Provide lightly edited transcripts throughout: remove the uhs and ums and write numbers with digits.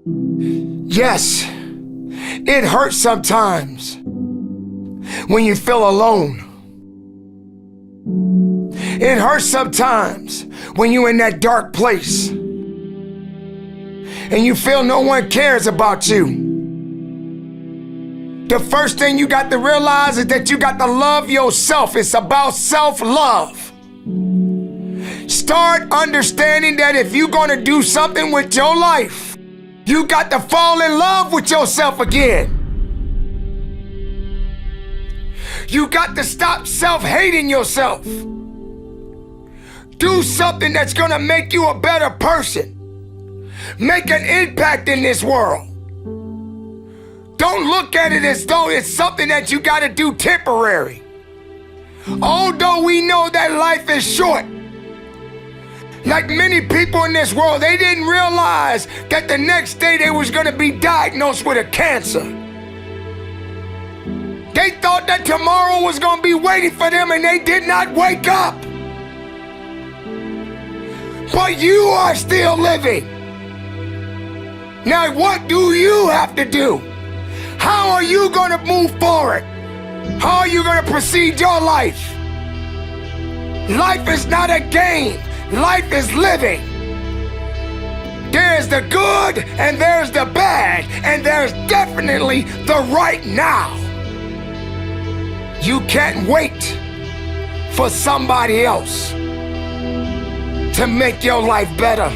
Yes, it hurts sometimes when you feel alone. It hurts sometimes when you're in that dark place and you feel no one cares about you. The first thing you got to realize is that you got to love yourself. It's about self-love. Start understanding that if you're going to do something with your life, you got to fall in love with yourself again. You got to stop self-hating yourself. Do something that's going to make you a better person. Make an impact in this world. Don't look at it as though it's something that you got to do temporary. Although we know that life is short, like many people in this world, they didn't realize that the next day they was going to be diagnosed with a cancer. They thought that tomorrow was going to be waiting for them, and they did not wake up. But you are still living. Now, what do you have to do? How are you going to move forward? How are you going to proceed your life? Life is not a game. Life is living. There's the good and there's the bad, and there's definitely the right now. You can't wait for somebody else to make your life better.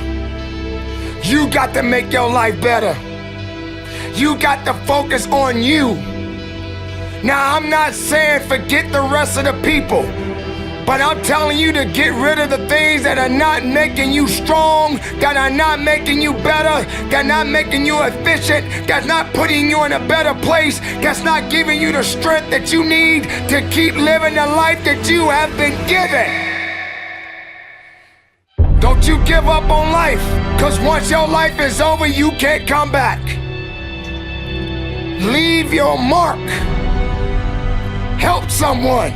You got to make your life better. You got to focus on you. Now, I'm not saying forget the rest of the people, but I'm telling you to get rid of the things that are not making you strong, that are not making you better, that are not making you efficient, that's not putting you in a better place, that's not giving you the strength that you need to keep living the life that you have been given. Don't you give up on life, because once your life is over, you can't come back. Leave your mark. Help someone.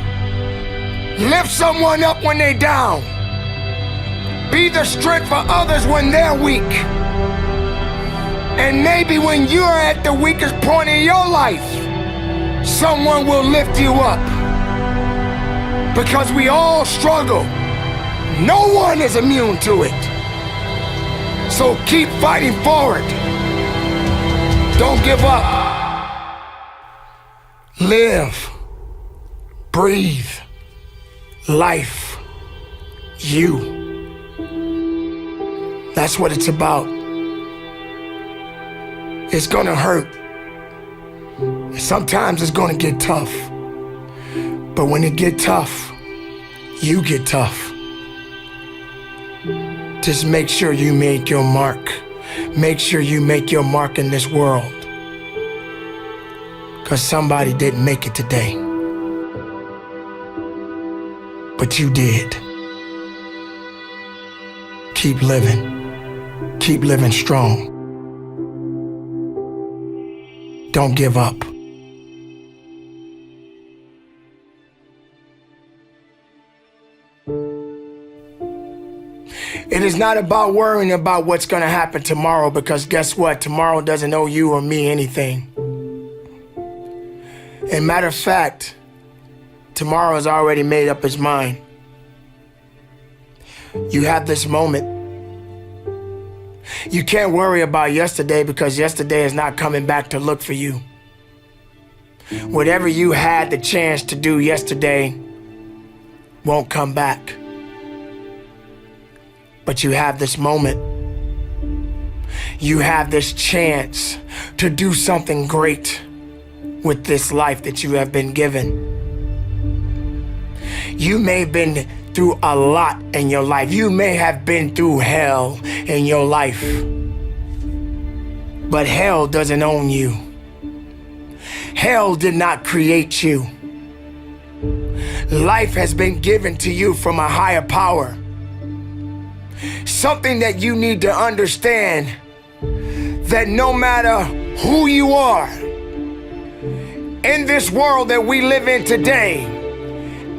Lift someone up when they're down. Be the strength for others when they're weak. And maybe when you're at the weakest point in your life, someone will lift you up. Because we all struggle. No one is immune to it. So keep fighting forward. Don't give up. Live. Breathe. Life. You. That's what it's about. It's gonna hurt. Sometimes it's gonna get tough. But when it get tough, you get tough. Just make sure you make your mark. Make sure you make your mark in this world. Because somebody didn't make it today. But you did. Keep living. Keep living strong. Don't give up. It is not about worrying about what's going to happen tomorrow, because guess what? Tomorrow doesn't owe you or me anything. And matter of fact, tomorrow has already made up its mind. You have this moment. You can't worry about yesterday, because yesterday is not coming back to look for you. Whatever you had the chance to do yesterday won't come back. But you have this moment. You have this chance to do something great with this life that you have been given. You may have been through a lot in your life. You may have been through hell in your life. But hell doesn't own you. Hell did not create you. Life has been given to you from a higher power. Something that you need to understand, that no matter who you are, in this world that we live in today,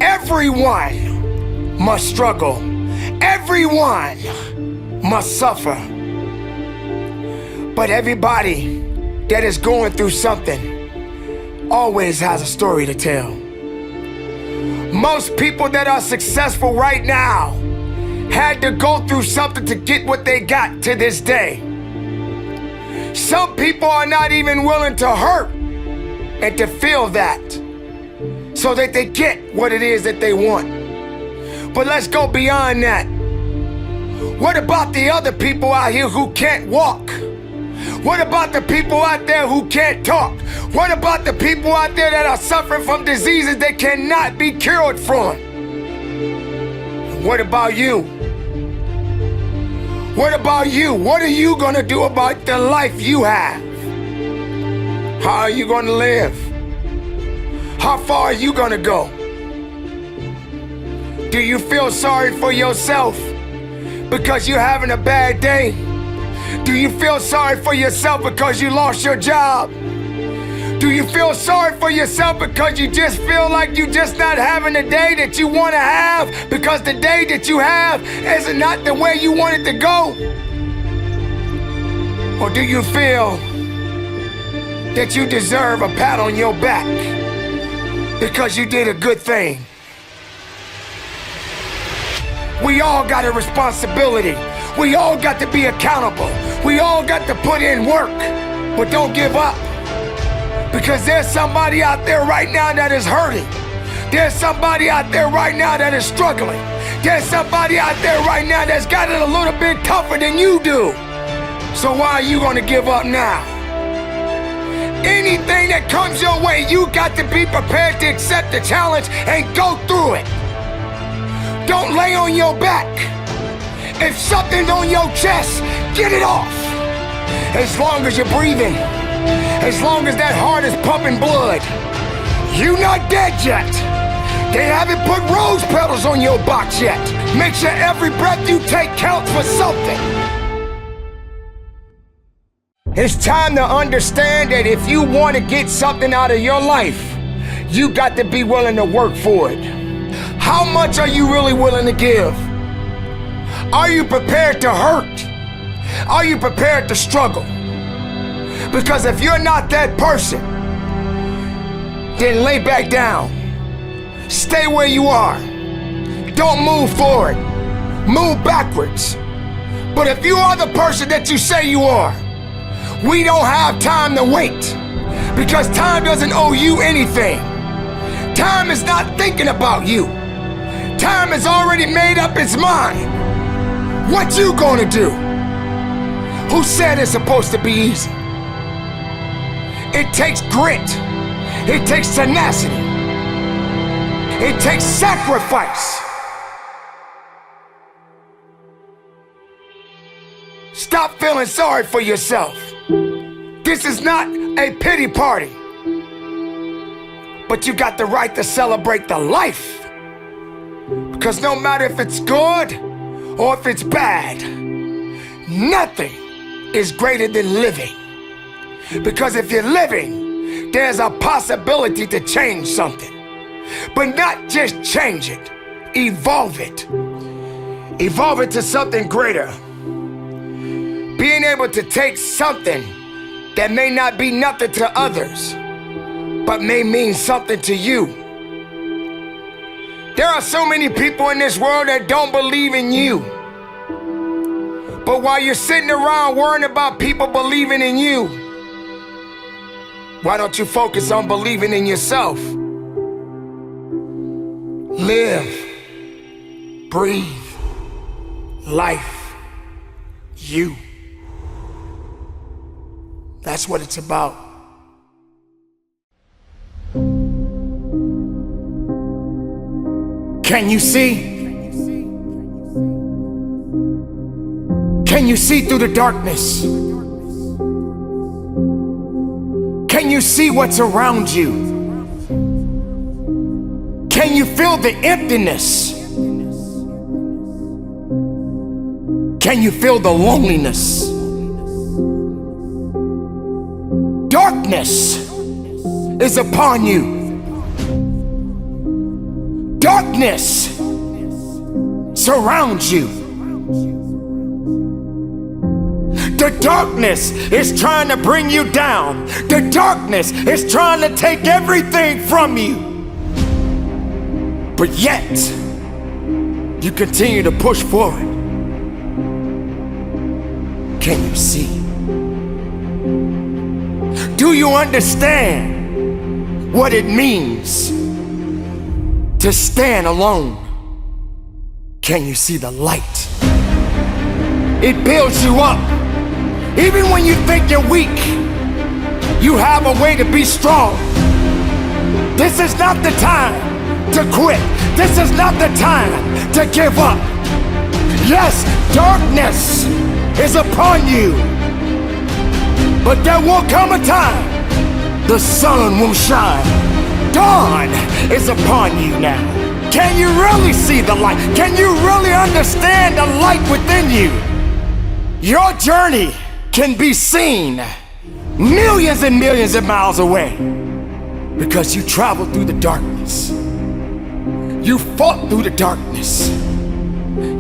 everyone must struggle. Everyone must suffer. But everybody that is going through something always has a story to tell. Most people that are successful right now had to go through something to get what they got to this day. Some people are not even willing to hurt and to feel that so that they get what it is that they want. But let's go beyond that. What about the other people out here who can't walk? What about the people out there who can't talk? What about the people out there that are suffering from diseases that cannot be cured from? What about you? What about you? What are you gonna do about the life you have? How are you gonna live? How far are you gonna go? Do you feel sorry for yourself because you're having a bad day? Do you feel sorry for yourself because you lost your job? Do you feel sorry for yourself because you just feel like you're just not having the day that you want to have because the day that you have is not the way you want it to go? Or do you feel that you deserve a pat on your back because you did a good thing? We all got a responsibility. We all got to be accountable. We all got to put in work, but don't give up. Because there's somebody out there right now that is hurting. There's somebody out there right now that is struggling. There's somebody out there right now that's got it a little bit tougher than you do. So why are you gonna give up now? Anything that comes your way, you got to be prepared to accept the challenge and go through it. Don't lay on your back. If something's on your chest, get it off. As long as you're breathing, as long as that heart is pumping blood, you're not dead yet. They haven't put rose petals on your box yet. Make sure every breath you take counts for something. It's time to understand that if you want to get something out of your life, you got to be willing to work for it. How much are you really willing to give? Are you prepared to hurt? Are you prepared to struggle? Because if you're not that person, then lay back down. Stay where you are. Don't move forward. Move backwards. But if you are the person that you say you are, we don't have time to wait. Because time doesn't owe you anything. Time is not thinking about you. Time has already made up its mind. What you gonna do? Who said it's supposed to be easy? It takes grit. It takes tenacity. It takes sacrifice. Stop feeling sorry for yourself. This is not a pity party. But you got the right to celebrate the life. Because no matter if it's good or if it's bad, nothing is greater than living. Because if you're living, there's a possibility to change something. But not just change it, evolve it. Evolve it to something greater. Being able to take something that may not be nothing to others, but may mean something to you. There are so many people in this world that don't believe in you. But while you're sitting around worrying about people believing in you, why don't you focus on believing in yourself? Live, breathe, life, you. That's what it's about. Can you see? Can you see through the darkness? Can you see what's around you? Can you feel the emptiness? Can you feel the loneliness? Darkness is upon you. Darkness surrounds you. The darkness is trying to bring you down. The darkness is trying to take everything from you. But yet, you continue to push forward. Can you see? Do you understand what it means to stand alone? Can you see the light? It builds you up. Even when you think you're weak, you have a way to be strong. This is not the time to quit. This is not the time to give up. Yes, darkness is upon you, but there will come a time the sun will shine. Dawn is upon you now. Can you really see the light? Can you really understand the light within you? Your journey can be seen millions and millions of miles away because you traveled through the darkness. You fought through the darkness.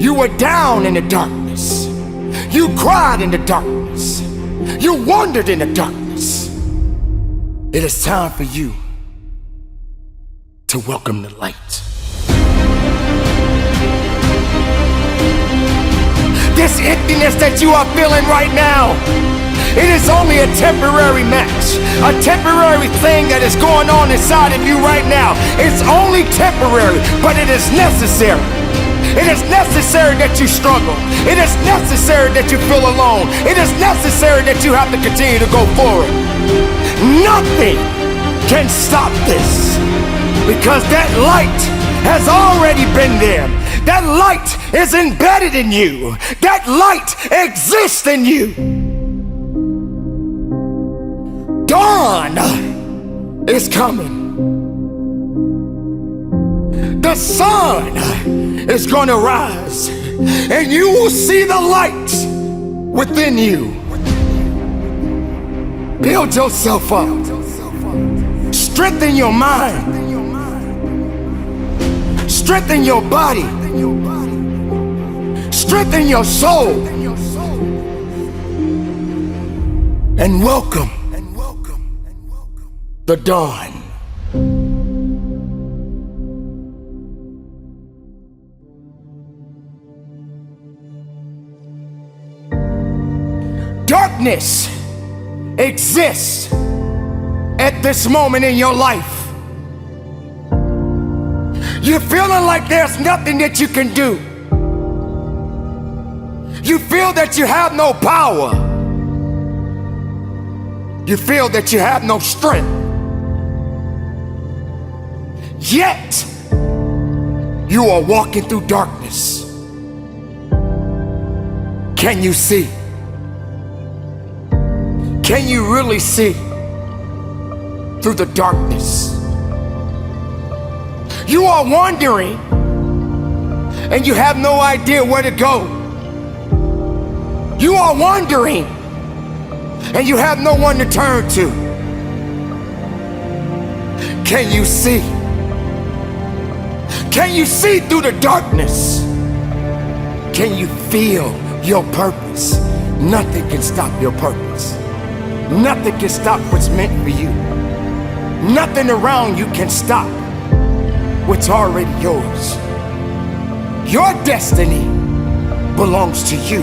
You were down in the darkness. You cried in the darkness. You wandered in the darkness. It is time for you to welcome the light. This emptiness that you are feeling right now, it is only a temporary match, a temporary thing that is going on inside of you right now. It's only temporary, but it is necessary. It is necessary that you struggle. It is necessary that you feel alone. It is necessary that you have to continue to go forward. Nothing can stop this because that light has already been there. That light is embedded in you. That light exists in you. Dawn is coming. The sun is going to rise, and you will see the light within you. Build yourself up. Strengthen your mind. Strengthen your body. Strengthen your soul. And welcome the dawn. Darkness exists at this moment in your life. You're feeling like there's nothing that you can do. You feel that you have no power. You feel that you have no strength. Yet, you are walking through darkness. Can you see? Can you really see through the darkness? You are wandering and you have no idea where to go. You are wandering and you have no one to turn to. Can you see? Can you see through the darkness? Can you feel your purpose? Nothing can stop your purpose. Nothing can stop what's meant for you. Nothing around you can stop what's already yours. Your destiny belongs to you.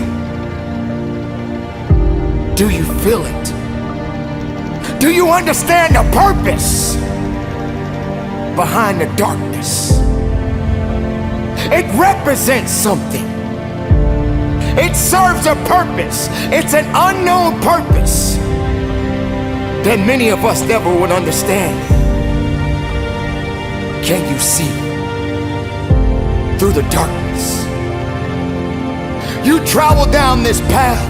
Do you feel it? Do you understand the purpose behind the darkness? It represents something. It serves a purpose. It's an unknown purpose that many of us never would understand. Can you see through the darkness? You travel down this path.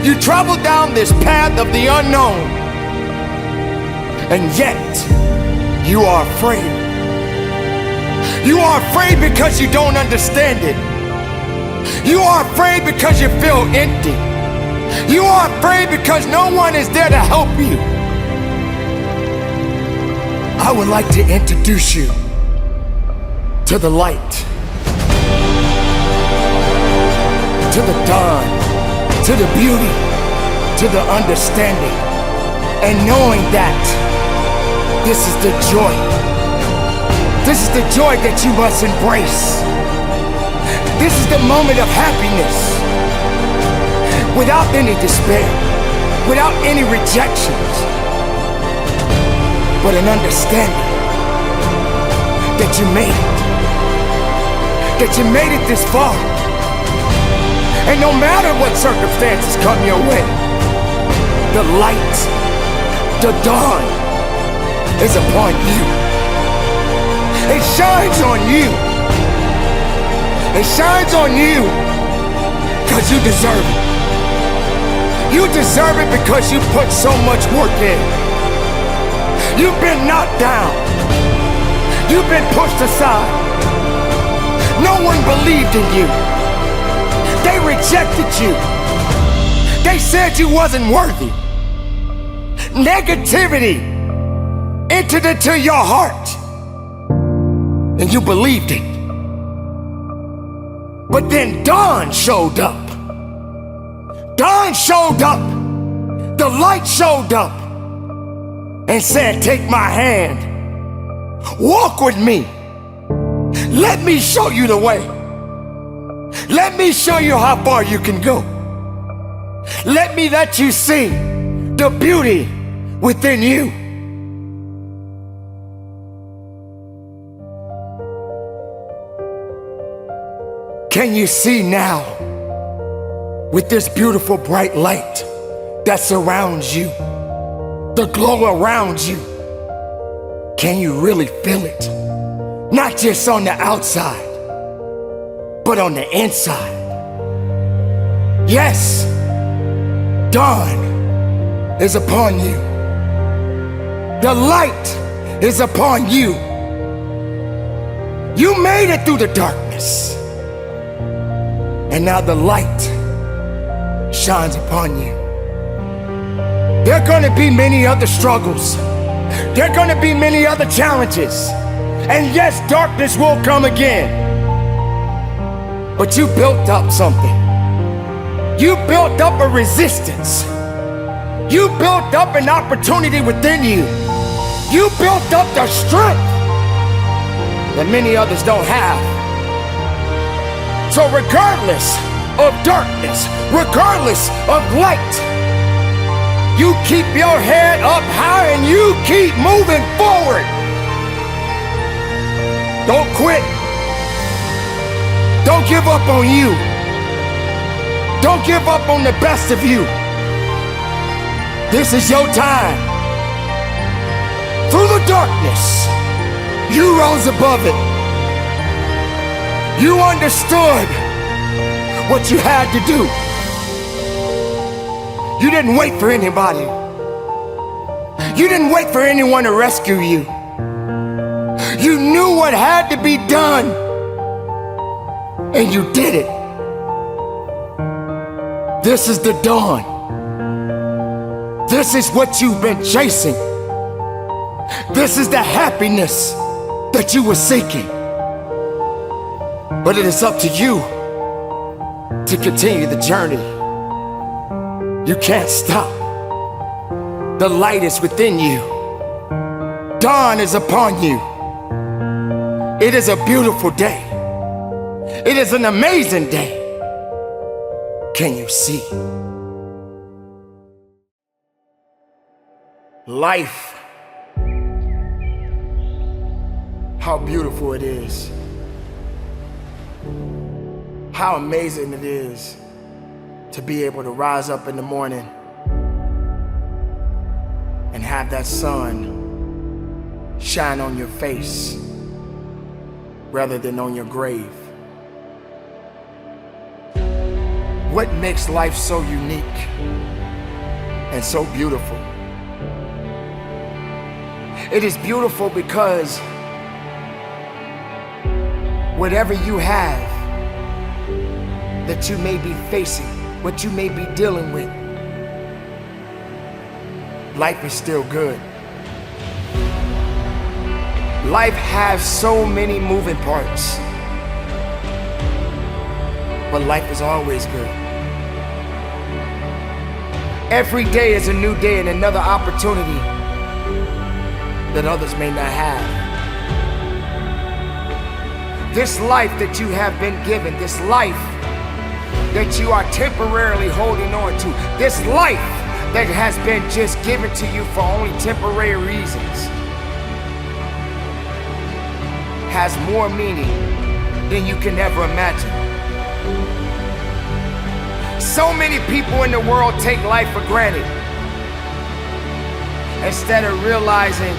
You travel down this path of the unknown, and yet you are afraid. You are afraid because you don't understand it. You are afraid because you feel empty. You are afraid because no one is there to help you. I would like to introduce you to the light, to the dawn. to the beauty, to the understanding, and knowing that this is the joy. This is the joy that you must embrace. This is the moment of happiness, without any despair, without any rejections, but an understanding that you made it, that you made it this far. And no matter what circumstances come your way, the light, the dawn is upon you. It shines on you. It shines on you because you deserve it. You deserve it because you put so much work in. You've been knocked down. You've been pushed aside. No one believed in you. They rejected you. They said you wasn't worthy. Negativity entered into your heart, and you believed it. But then dawn showed up. Dawn showed up. The light showed up and said, take my hand. Walk with me. Let me show you the way. Let me show you how far you can go. Let me let you see the beauty within you. Can you see now, with this beautiful bright light that surrounds you, the glow around you? Can you really feel it? Not just on the outside, but on the inside. Yes, dawn is upon you. The light is upon you. You made it through the darkness, and now the light shines upon you. There are gonna be many other struggles. There are gonna be many other challenges. And yes, darkness will come again. But you built up something. You built up a resistance. You built up an opportunity within you. You built up the strength that many others don't have. So regardless of darkness, regardless of light, you keep your head up high and you keep moving forward. Don't quit. Don't give up on you. Don't give up on the best of you. This is your time. Through the darkness, you rose above it. You understood what you had to do. You didn't wait for anybody. You didn't wait for anyone to rescue you. You knew what had to be done, and you did it. This is the dawn. This is what you've been chasing. This is the happiness that you were seeking. But it is up to you to continue the journey. You can't stop. The light is within you. Dawn is upon you. It is a beautiful day. It is an amazing day. Can you see? Life. How beautiful it is. How amazing it is to be able to rise up in the morning and have that sun shine on your face rather than on your grave. What makes life so unique and so beautiful? It is beautiful because whatever you have that you may be facing, what you may be dealing with, life is still good. Life has so many moving parts, but life is always good. Every day is a new day and another opportunity that others may not have. This life that you have been given, this life that you are temporarily holding on to, this life that has been just given to you for only temporary reasons, has more meaning than you can ever imagine. So many people in the world take life for granted instead of realizing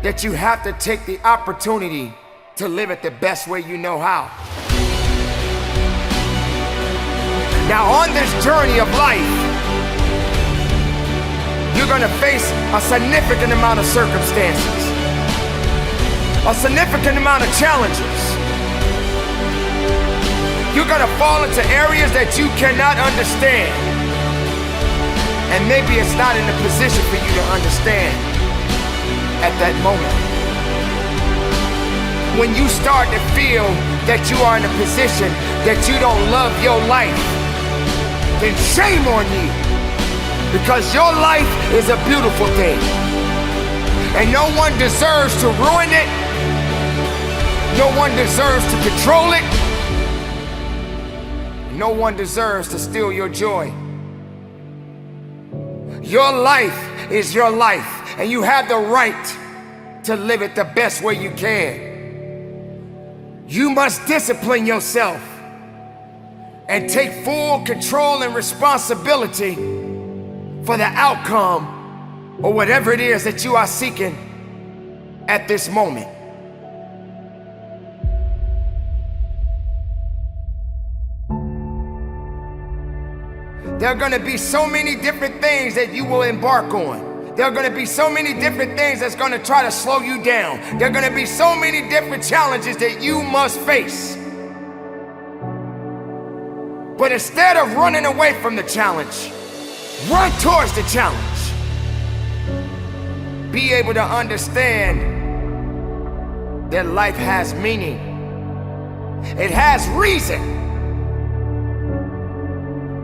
that you have to take the opportunity to live it the best way you know how. Now on this journey of life, you're gonna face a significant amount of circumstances, a significant amount of challenges. You're gonna fall into areas that you cannot understand. And maybe it's not in a position for you to understand at that moment. When you start to feel that you are in a position that you don't love your life, then shame on you. Because your life is a beautiful thing. And no one deserves to ruin it. No one deserves to control it. No one deserves to steal your joy. Your life is your life, and you have the right to live it the best way you can. You must discipline yourself and take full control and responsibility for the outcome or whatever it is that you are seeking at this moment. There are gonna be so many different things that you will embark on. There are gonna be so many different things that's gonna try to slow you down. There are gonna be so many different challenges that you must face. But instead of running away from the challenge, run towards the challenge. Be able to understand that life has meaning. It has reason.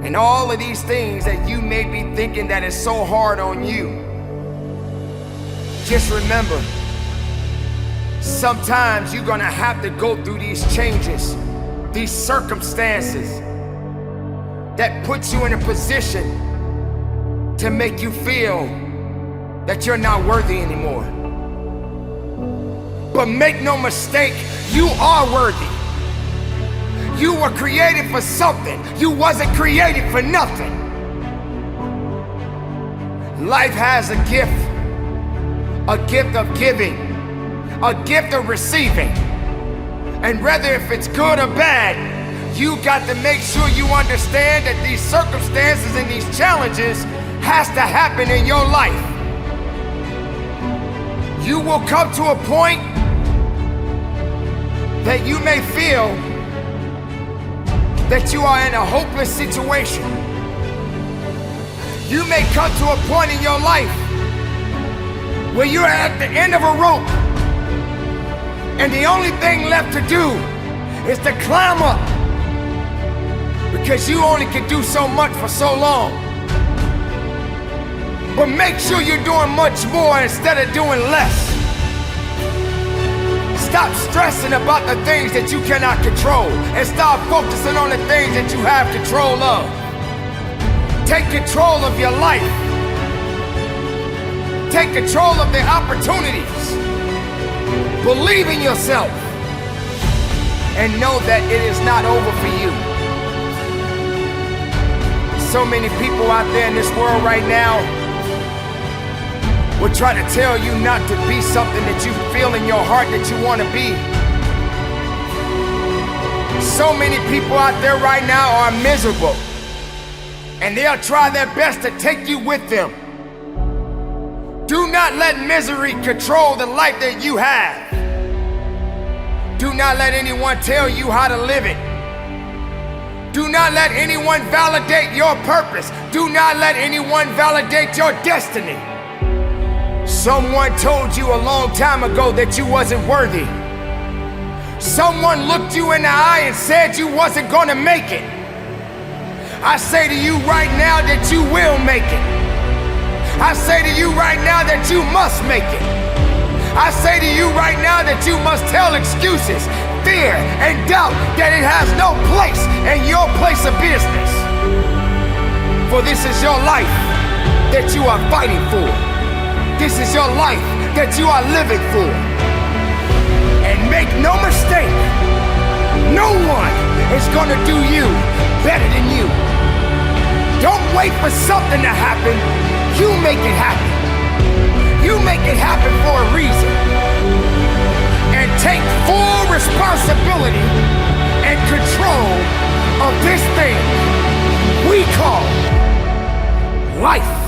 And all of these things that you may be thinking that is so hard on you, just remember, sometimes you're gonna have to go through these changes, these circumstances that puts you in a position to make you feel that you're not worthy anymore. But make no mistake, you are worthy. You were created for something. You wasn't created for nothing. Life has a gift of giving, a gift of receiving. And whether if it's good or bad, you got to make sure you understand that these circumstances and these challenges has to happen in your life. You will come to a point that you may feel that you are in a hopeless situation. You may come to a point in your life where you're at the end of a rope and the only thing left to do is to climb up, because you only can do so much for so long. But make sure you're doing much more instead of doing less. Stop stressing about the things that you cannot control and start focusing on the things that you have control of. Take control of your life. Take control of the opportunities. Believe in yourself and know that it is not over for you. So many people out there in this world right now will try to tell you not to be something that you feel in your heart that you want to be. So many people out there right now are miserable, and they'll try their best to take you with them. Do not let misery control the life that you have. Do not let anyone tell you how to live it. Do not let anyone validate your purpose. Do not let anyone validate your destiny. Someone told you a long time ago that you wasn't worthy. Someone looked you in the eye and said you wasn't gonna make it. I say to you right now that you will make it. I say to you right now that you must make it. I say to you right now that you must tell excuses, fear, and doubt that it has no place in your place of business. For this is your life that you are fighting for. This is your life that you are living for. And make no mistake, no one is gonna do you better than you. Don't wait for something to happen. You make it happen. You make it happen for a reason. And take full responsibility and control of this thing we call life.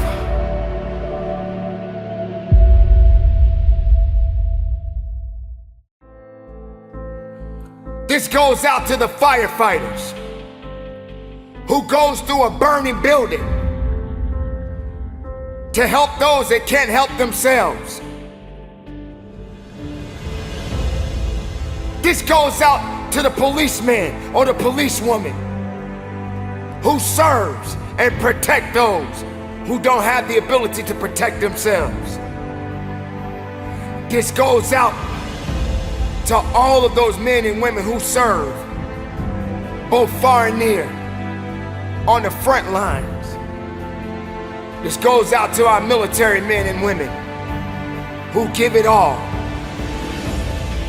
This goes out to the firefighters who goes through a burning building to help those that can't help themselves. This goes out to the policeman or the policewoman who serves and protect those who don't have the ability to protect themselves. This goes out to all of those men and women who serve, both far and near, on the front lines. This goes out to our military men and women who give it all.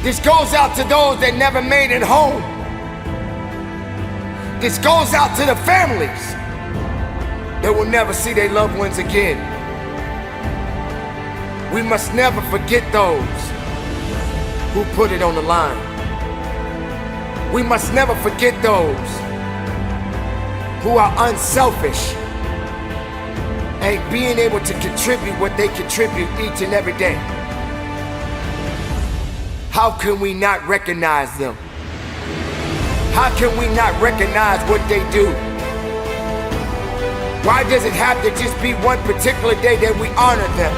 This goes out to those that never made it home. This goes out to the families that will never see their loved ones again. We must never forget those who put it on the line. We must never forget those who are unselfish and being able to contribute what they contribute each and every day. How can we not recognize them? How can we not recognize what they do? Why does it have to just be one particular day that we honor them?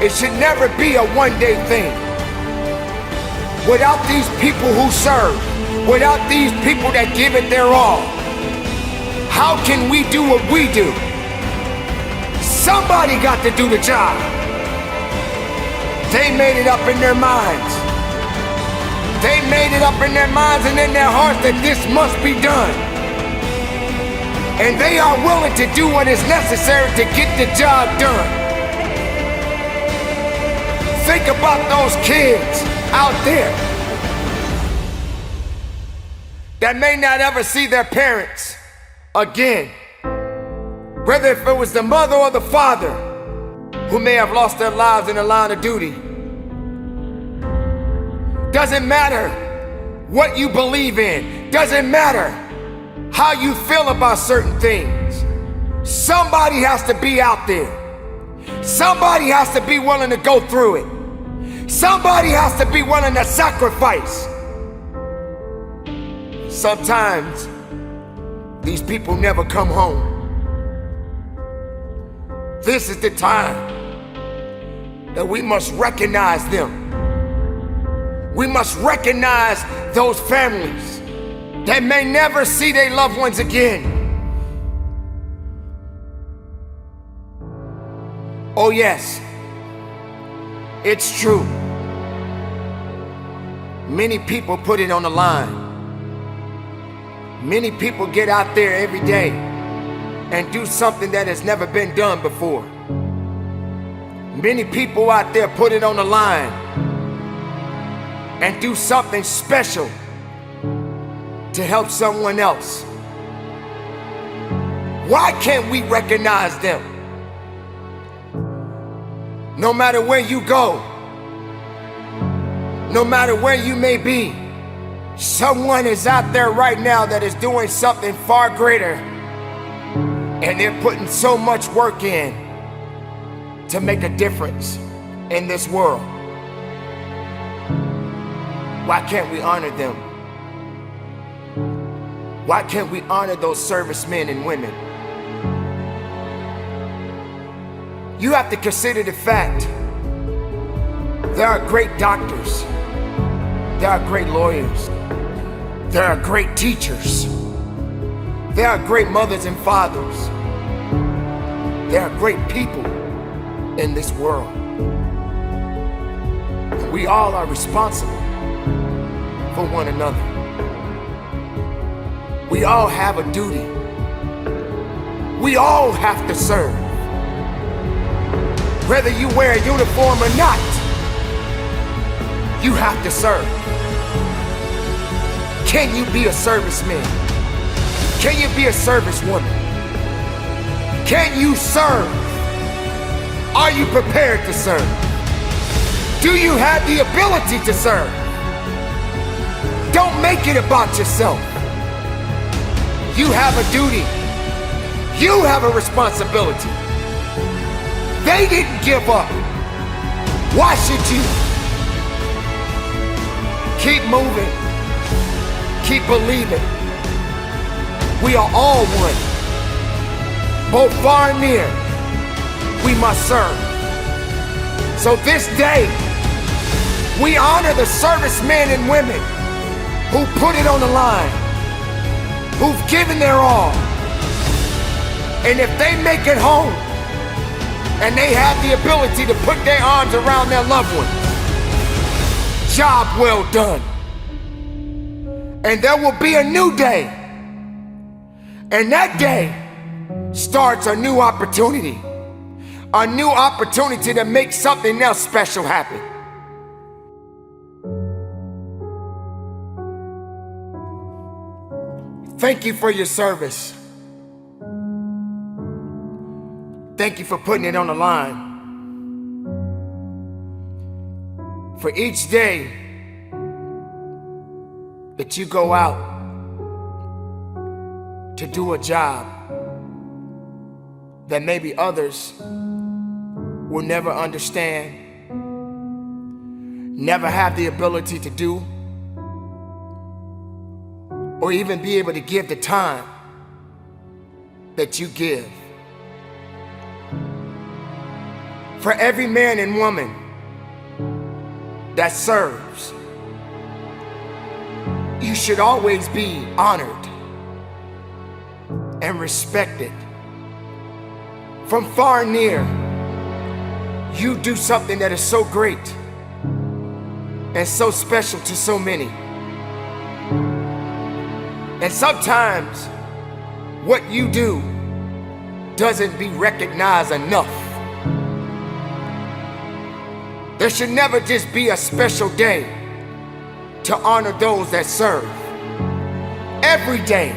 It should never be a one-day thing. Without these people who serve, without these people that give it their all, how can we do what we do? Somebody got to do the job. They made it up in their minds. They made it up in their minds and in their hearts that this must be done. And they are willing to do what is necessary to get the job done. Think about those kids out there that may not ever see their parents again. Whether if it was the mother or the father who may have lost their lives in the line of duty. Doesn't matter what you believe in. Doesn't matter how you feel about certain things. Somebody has to be out there. Somebody has to be willing to go through it. Somebody has to be willing to sacrifice. Sometimes these people never come home. This is the time that we must recognize them. We must recognize those families that may never see their loved ones again. Oh yes, it's true. Many people put it on the line. Many people get out there every day and do something that has never been done before. Many people out there put it on the line and do something special to help someone else. Why can't we recognize them? No matter where you go, no matter where you may be, someone is out there right now that is doing something far greater. And they're putting so much work in to make a difference in this world. Why can't we honor them? Why can't we honor those servicemen and women? You have to consider the fact there are great doctors, there are great lawyers, there are great teachers, There are great mothers and fathers. There are great people in this world. We all are responsible for one another. We all have a duty. We all have to serve. Whether you wear a uniform or not, you have to serve. Can you be a serviceman? Can you be a servicewoman? Can you serve? Are you prepared to serve? Do you have the ability to serve? Don't make it about yourself. You have a duty. You have a responsibility. They didn't give up. Why should you? Keep moving. Keep believing. We are all one. Both far and near, we must serve. So this day, we honor the servicemen and women who put it on the line, who've given their all. And if they make it home, and they have the ability to put their arms around their loved ones, job well done. And there will be a new day. And that day starts a new opportunity. A new opportunity to make something else special happen. Thank you for your service. Thank you for putting it on the line. For each day that you go out to do a job that maybe others will never understand, never have the ability to do, or even be able to give the time that you give. For every man and woman that serves, you should always be honored and respected. From far and near, you do something that is so great and so special to so many. And sometimes what you do doesn't be recognized enough. There should never just be a special day to honor those that serve. Every day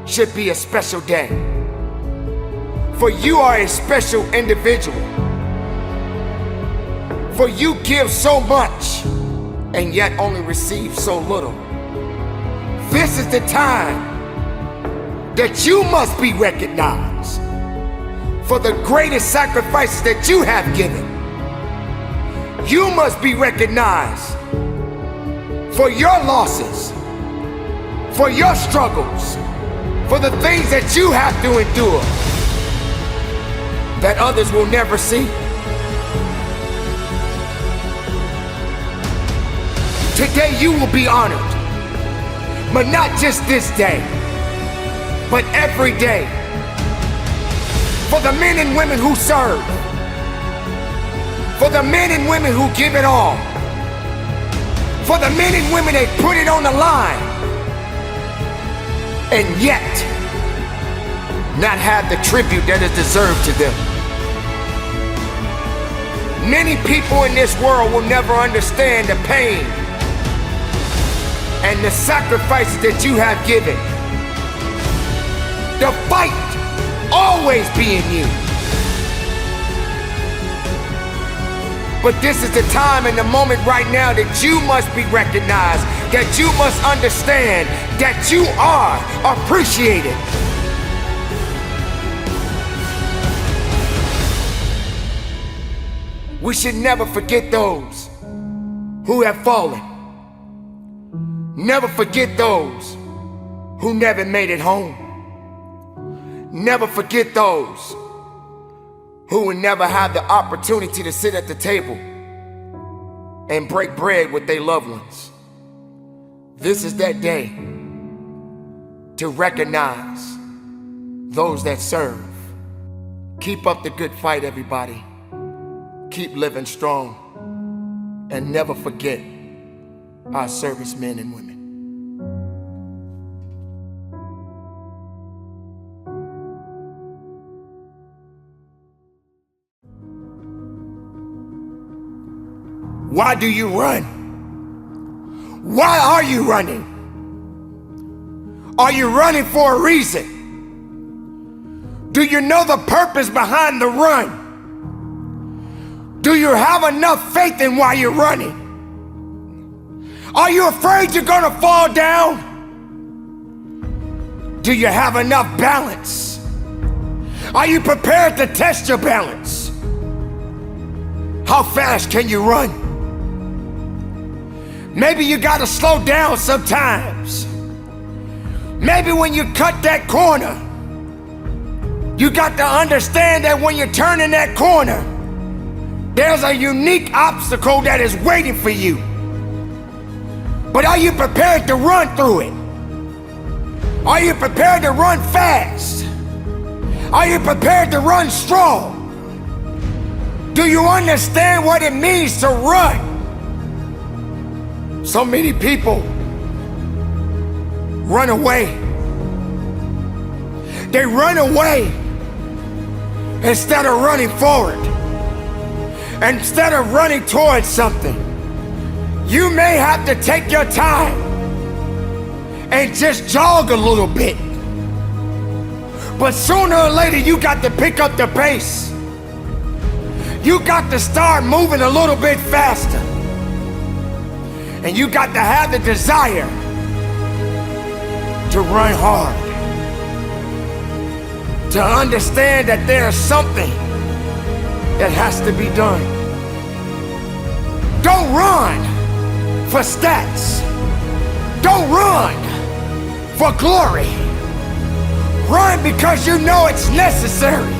should be a special day. For you are a special individual. For you give so much and yet only receive so little. This is the time that you must be recognized for the greatest sacrifices that you have given. You must be recognized for your losses, for your struggles, for the things that you have to endure that others will never see. Today you will be honored, but not just this day, but every day. For the men and women who serve, for the men and women who give it all, for the men and women that put it on the line, and yet not have the tribute that is deserved to them. Many people in this world will never understand the pain and the sacrifices that you have given. The fight always be in you. But this is the time and the moment right now that you must be recognized, that you must understand that you are appreciated. We should never forget those who have fallen. Never forget those who never made it home. Never forget those who will never have the opportunity to sit at the table and break bread with their loved ones. This is that day to recognize those that serve. Keep up the good fight, everybody. Keep living strong. And never forget our servicemen and women. Why do you run? Why are you running? Are you running for a reason? Do you know the purpose behind the run? Do you have enough faith in why you're running? Are you afraid you're gonna fall down? Do you have enough balance? Are you prepared to test your balance? How fast can you run? Maybe you gotta slow down sometimes. Maybe when you cut that corner, you got to understand that when you're turning that corner, there's a unique obstacle that is waiting for you. But are you prepared to run through it? Are you prepared to run fast? Are you prepared to run strong? Do you understand what it means to run? So many people run away. They run away instead of running forward. Instead of running towards something. You may have to take your time and just jog a little bit. But sooner or later you got to pick up the pace. You got to start moving a little bit faster. And you got to have the desire to run hard. To understand that there's something that has to be done. Don't run for stats. Don't run for glory. Run because you know it's necessary.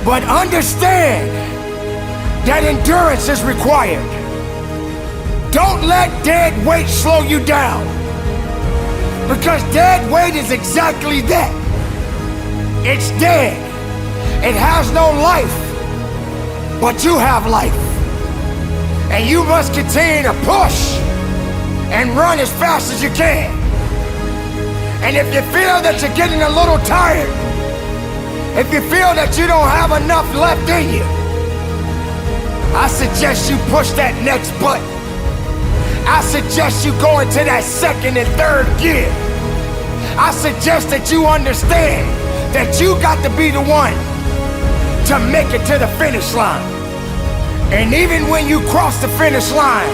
But understand that endurance is required. Don't let dead weight slow you down. Because dead weight is exactly that. It's dead. It has no life, but you have life. And you must continue to push and run as fast as you can. And if you feel that you're getting a little tired, if you feel that you don't have enough left in you, I suggest you push that next button. I suggest you go into that second and third gear. I suggest that you understand that you got to be the one to make it to the finish line. And even when you cross the finish line,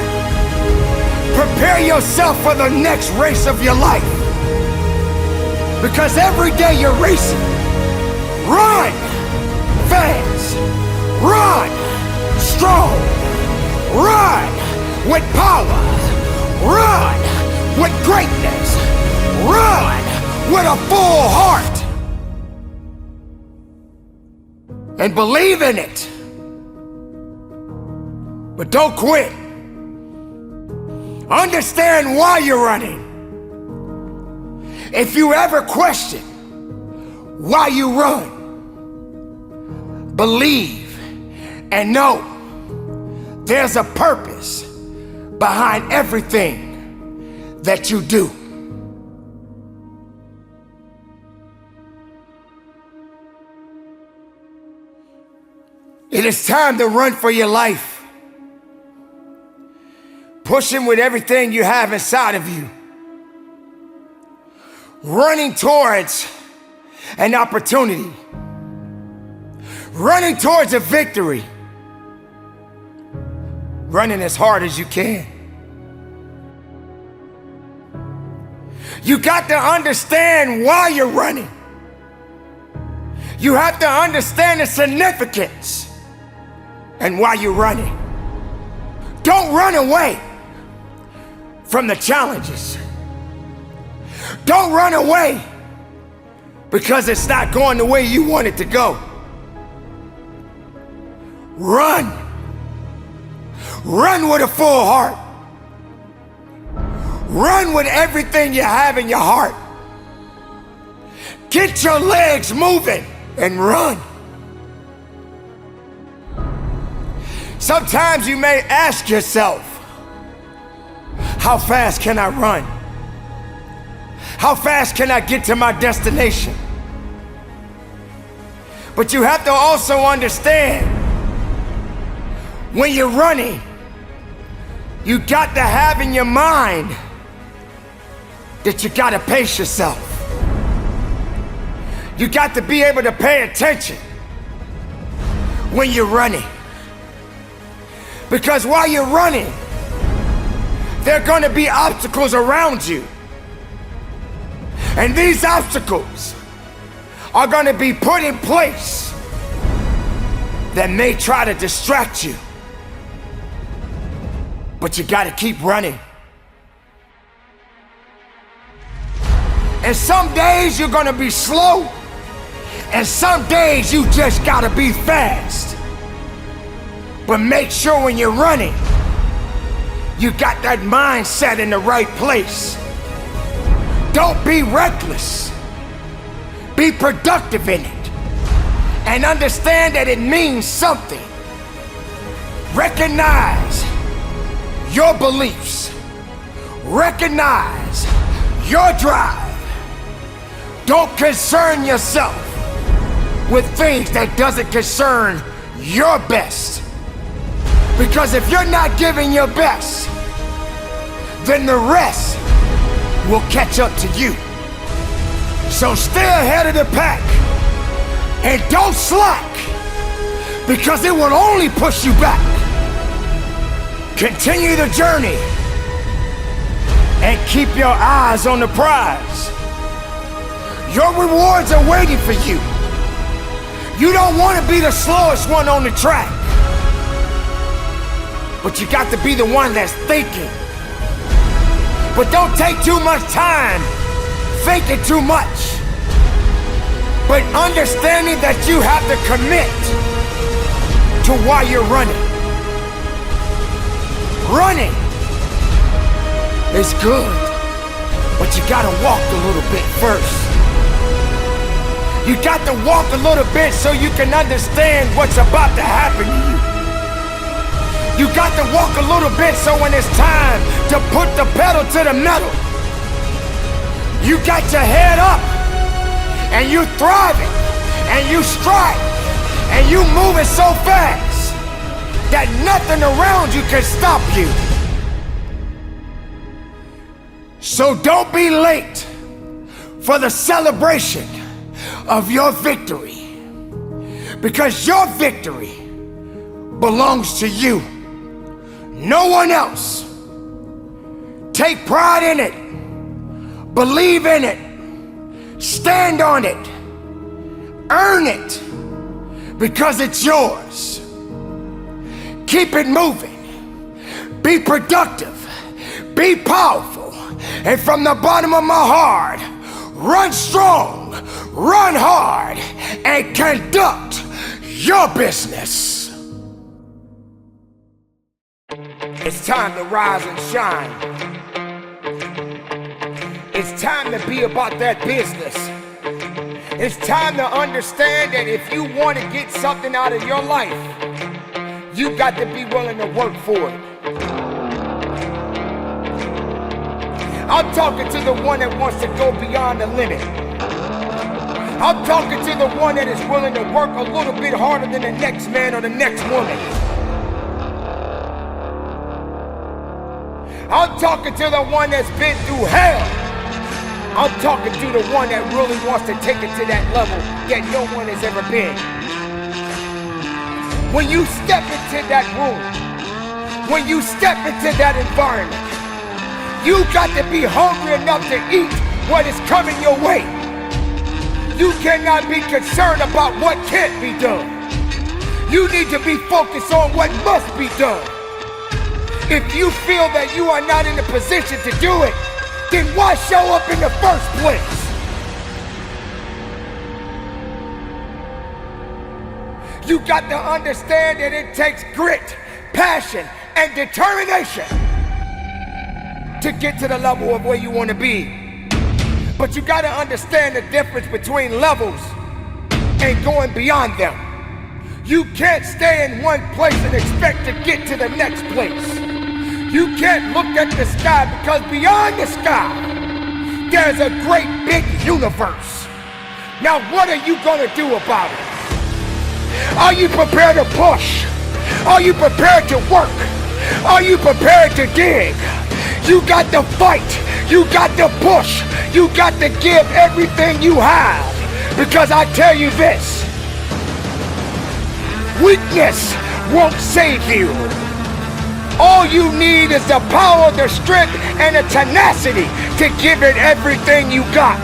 prepare yourself for the next race of your life. Because every day you're racing. Run fast. Run strong. Run with power. Run with greatness. Run with a full heart. And believe in it. But don't quit. Understand why you're running. If you ever question why you run, believe and know there's a purpose behind everything that you do. It is time to run for your life. Pushing with everything you have inside of you. Running towards an opportunity. Running towards a victory. Running as hard as you can. You got to understand why you're running. You have to understand the significance and why you're running. Don't run away from the challenges. Don't run away because it's not going the way you want it to go. Run. Run with a full heart. Run with everything you have in your heart. Get your legs moving and run. Sometimes you may ask yourself, how fast can I run? How fast can I get to my destination? But you have to also understand, when you're running, you got to have in your mind that you got to pace yourself. You got to be able to pay attention when you're running. Because while you're running, there are going to be obstacles around you. And these obstacles are going to be put in place that may try to distract you. But you got to keep running. And some days you're going to be slow, and some days you just got to be fast. But make sure when you're running, you got that mindset in the right place. Don't be reckless. Be productive in it. And understand that it means something. Recognize your beliefs. Recognize your drive. Don't concern yourself with things that doesn't concern your best. Because if you're not giving your best, then the rest will catch up to you. So stay ahead of the pack and don't slack, because it will only push you back. Continue the journey and keep your eyes on the prize. Your rewards are waiting for you. You don't want to be the slowest one on the track, but you got to be the one that's thinking. But don't take too much time thinking too much, but understanding that you have to commit to why you're running. Running is good, but you gotta walk a little bit first. You got to walk a little bit so you can understand what's about to happen to you. You got to walk a little bit so when it's time to put the pedal to the metal, you got your head up and you thriving and you strike and you moving so fast that nothing around you can stop you. So don't be late for the celebration of your victory, because your victory belongs to you, no one else. Take pride in it, believe in it, stand on it, earn it, because it's yours. Keep it moving, be productive, be powerful, and from the bottom of my heart, run strong, run hard, and conduct your business. It's time to rise and shine. It's time to be about that business. It's time to understand that if you want to get something out of your life, you got to be willing to work for it. I'm talking to the one that wants to go beyond the limit. I'm talking to the one that is willing to work a little bit harder than the next man or the next woman. I'm talking to the one that's been through hell. I'm talking to the one that really wants to take it to that level that no one has ever been. When you step into that room, when you step into that environment, you got to be hungry enough to eat what is coming your way. You cannot be concerned about what can't be done. You need to be focused on what must be done. If you feel that you are not in a position to do it, then why show up in the first place? You got to understand that it takes grit, passion, and determination to get to the level of where you want to be. But you got to understand the difference between levels and going beyond them. You can't stay in one place and expect to get to the next place. You can't look at the sky, because beyond the sky, there's a great big universe. Now what are you gonna do about it? Are you prepared to push? Are you prepared to work? Are you prepared to dig? You got to fight. You got to push. You got to give everything you have. Because I tell you this, weakness won't save you. All you need is the power, the strength, and the tenacity to give it everything you got.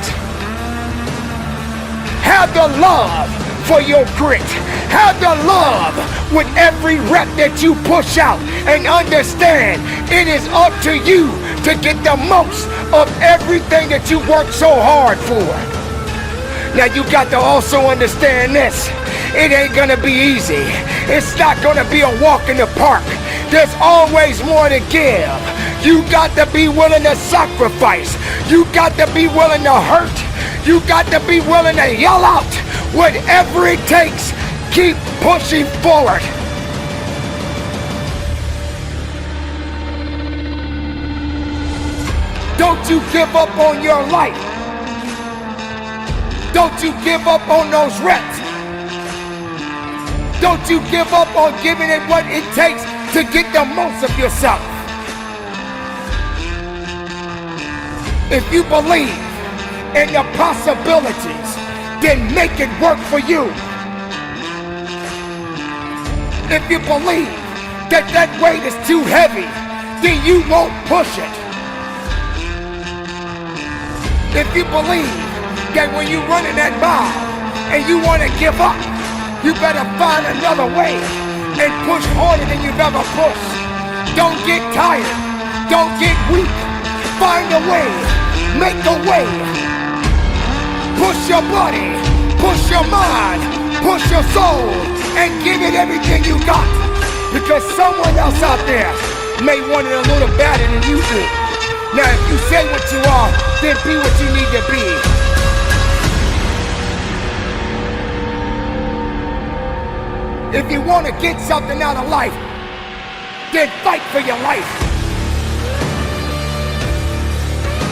Have the love for your grit. Have the love with every rep that you push out, and understand it is up to you to get the most of everything that you work so hard for. Now you got to also understand this. It ain't gonna be easy. It's not gonna be a walk in the park. There's always more to give. You got to be willing to sacrifice. You got to be willing to hurt. You got to be willing to yell out. Whatever it takes, keep pushing forward. Don't you give up on your life. Don't you give up on those reps. Don't you give up on giving it what it takes to get the most of yourself. If you believe in the possibilities, then make it work for you. If you believe that that weight is too heavy, then you won't push it. If you believe that when you run in that mile and you want to give up, you better find another way and push harder than you've ever pushed. Don't get tired. Don't get weak. Find a way. Make a way. Push your body. Push your mind. Push your soul. And give it everything you got. Because someone else out there may want it a little better than you do. Now, if you say what you are, then be what you need to be. If you want to get something out of life, then fight for your life.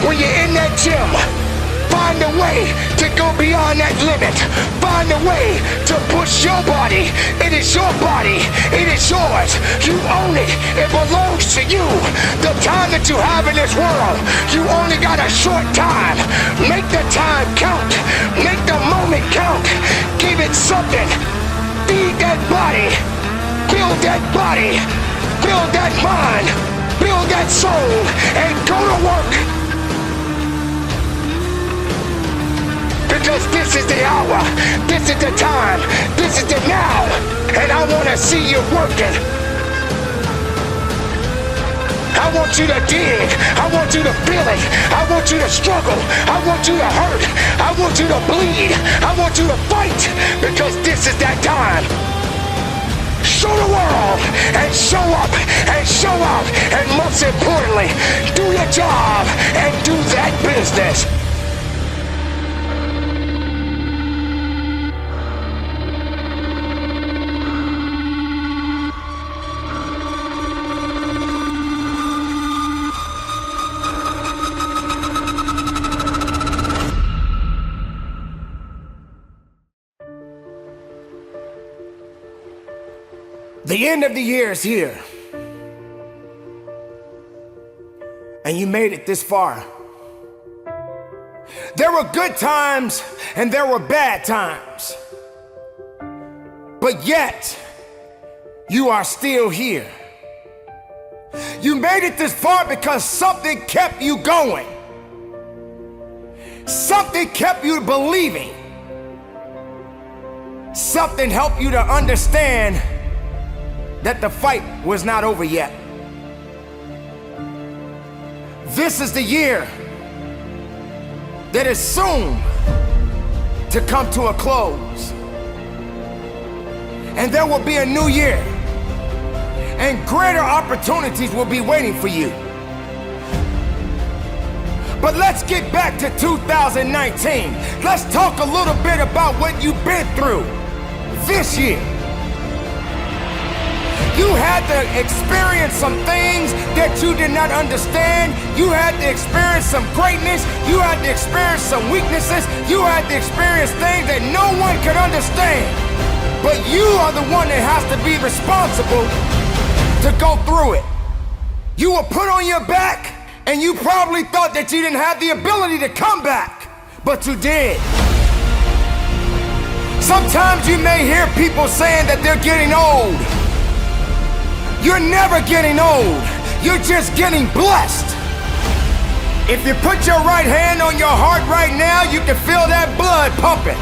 When you're in that gym, find a way to go beyond that limit. Find a way to push your body. It is your body. It is yours. You own it. It belongs to you. The time that you have in this world, you only got a short time. Make the time count. Make the moment count. Give it something. Feed that body. Build that body. Build that mind. Build that soul. And go to work. Because this is the hour, this is the time, this is the now, and I want to see you working. I want you to dig, I want you to feel it, I want you to struggle, I want you to hurt, I want you to bleed, I want you to fight, because this is that time. Show the world, and show up, and show out, and most importantly, do your job, and do that business. The end of the year is here, and you made it this far. There were good times and there were bad times, but yet you are still here. You made it this far because something kept you going. Something kept you believing. Something helped you to understand that the fight was not over yet. This is the year that is soon to come to a close. And there will be a new year, and greater opportunities will be waiting for you. But let's get back to 2019. Let's talk a little bit about what you've been through this year. You had to experience some things that you did not understand. You had to experience some greatness. You had to experience some weaknesses. You had to experience things that no one could understand. But you are the one that has to be responsible to go through it. You were put on your back, and you probably thought that you didn't have the ability to come back, but you did. Sometimes you may hear people saying that they're getting old. You're never getting old. You're just getting blessed. If you put your right hand on your heart right now, you can feel that blood pumping.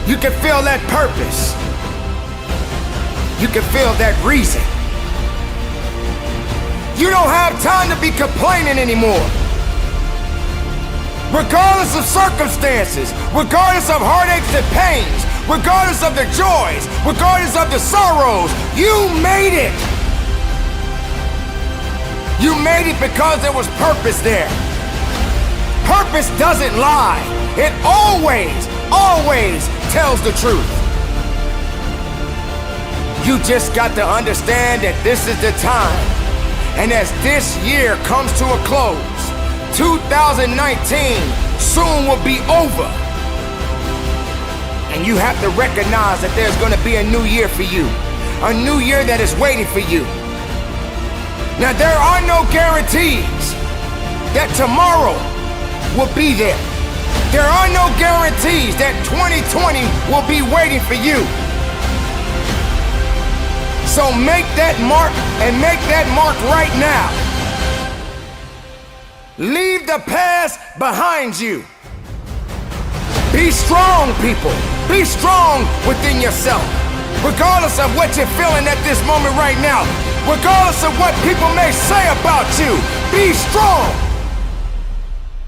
You can feel that purpose. You can feel that reason. You don't have time to be complaining anymore. Regardless of circumstances, regardless of heartaches and pains, regardless of the joys, regardless of the sorrows, you made it. You made it because there was purpose there. Purpose doesn't lie. It always tells the truth. You just got to understand that this is the time. And as this year comes to a close, 2019 soon will be over. And you have to recognize that there's going to be a new year for you. A new year that is waiting for you. Now, there are no guarantees that tomorrow will be there. There are no guarantees that 2020 will be waiting for you. So make that mark, and make that mark right now. Leave the past behind you. Be strong, people. Be strong within yourself. Regardless of what you're feeling at this moment right now. Regardless of what people may say about you. Be strong.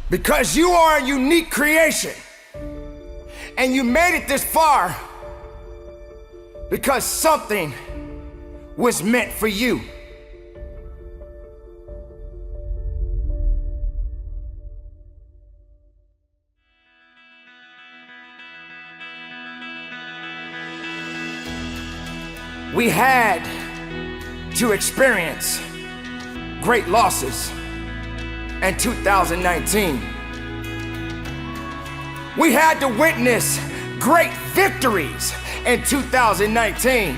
Because you are a unique creation. And you made it this far because something was meant for you. We had to experience great losses in 2019. We had to witness great victories in 2019.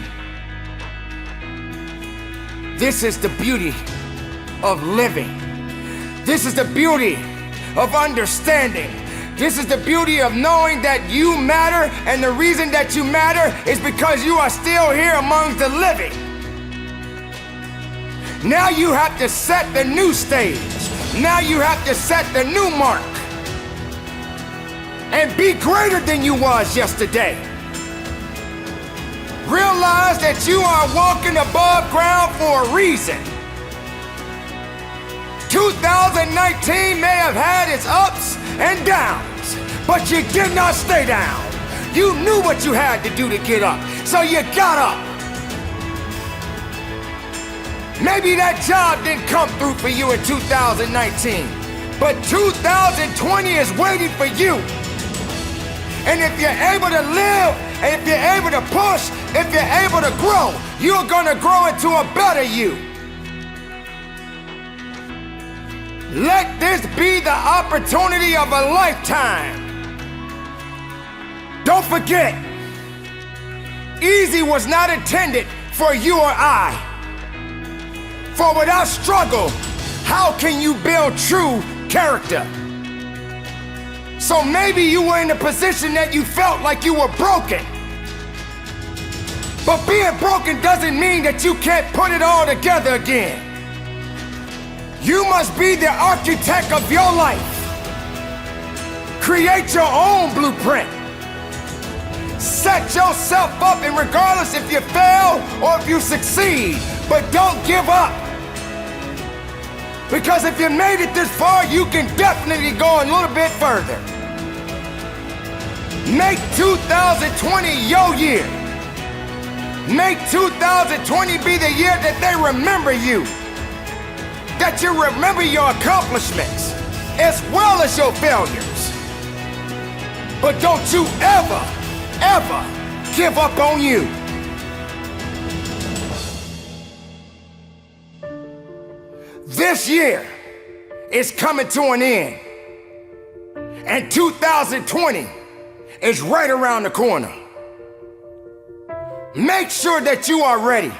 This is the beauty of living. This is the beauty of understanding. This is the beauty of knowing that you matter, and the reason that you matter is because you are still here among the living. Now you have to set the new stage. Now you have to set the new mark. And be greater than you was yesterday. Realize that you are walking above ground for a reason. 2019 may have had its ups and downs, but you did not stay down. You knew what you had to do to get up, so you got up. Maybe that job didn't come through for you in 2019, but 2020 is waiting for you. And if you're able to live, and if you're able to push, if you're able to grow, you're gonna grow into a better you. Let this be the opportunity of a lifetime. Don't forget, easy was not intended for you or I. For without struggle, how can you build true character? So maybe you were in a position that you felt like you were broken. But being broken doesn't mean that you can't put it all together again. You must be the architect of your life. Create your own blueprint. Set yourself up, and regardless if you fail or if you succeed, but don't give up. Because if you made it this far, you can definitely go a little bit further. Make 2020 your year. Make 2020 be the year that they remember you. That you remember your accomplishments. as well as your failures. But don't you ever, ever give up on you. This year is coming to an end, and 2020 is right around the corner. Make sure that you are ready.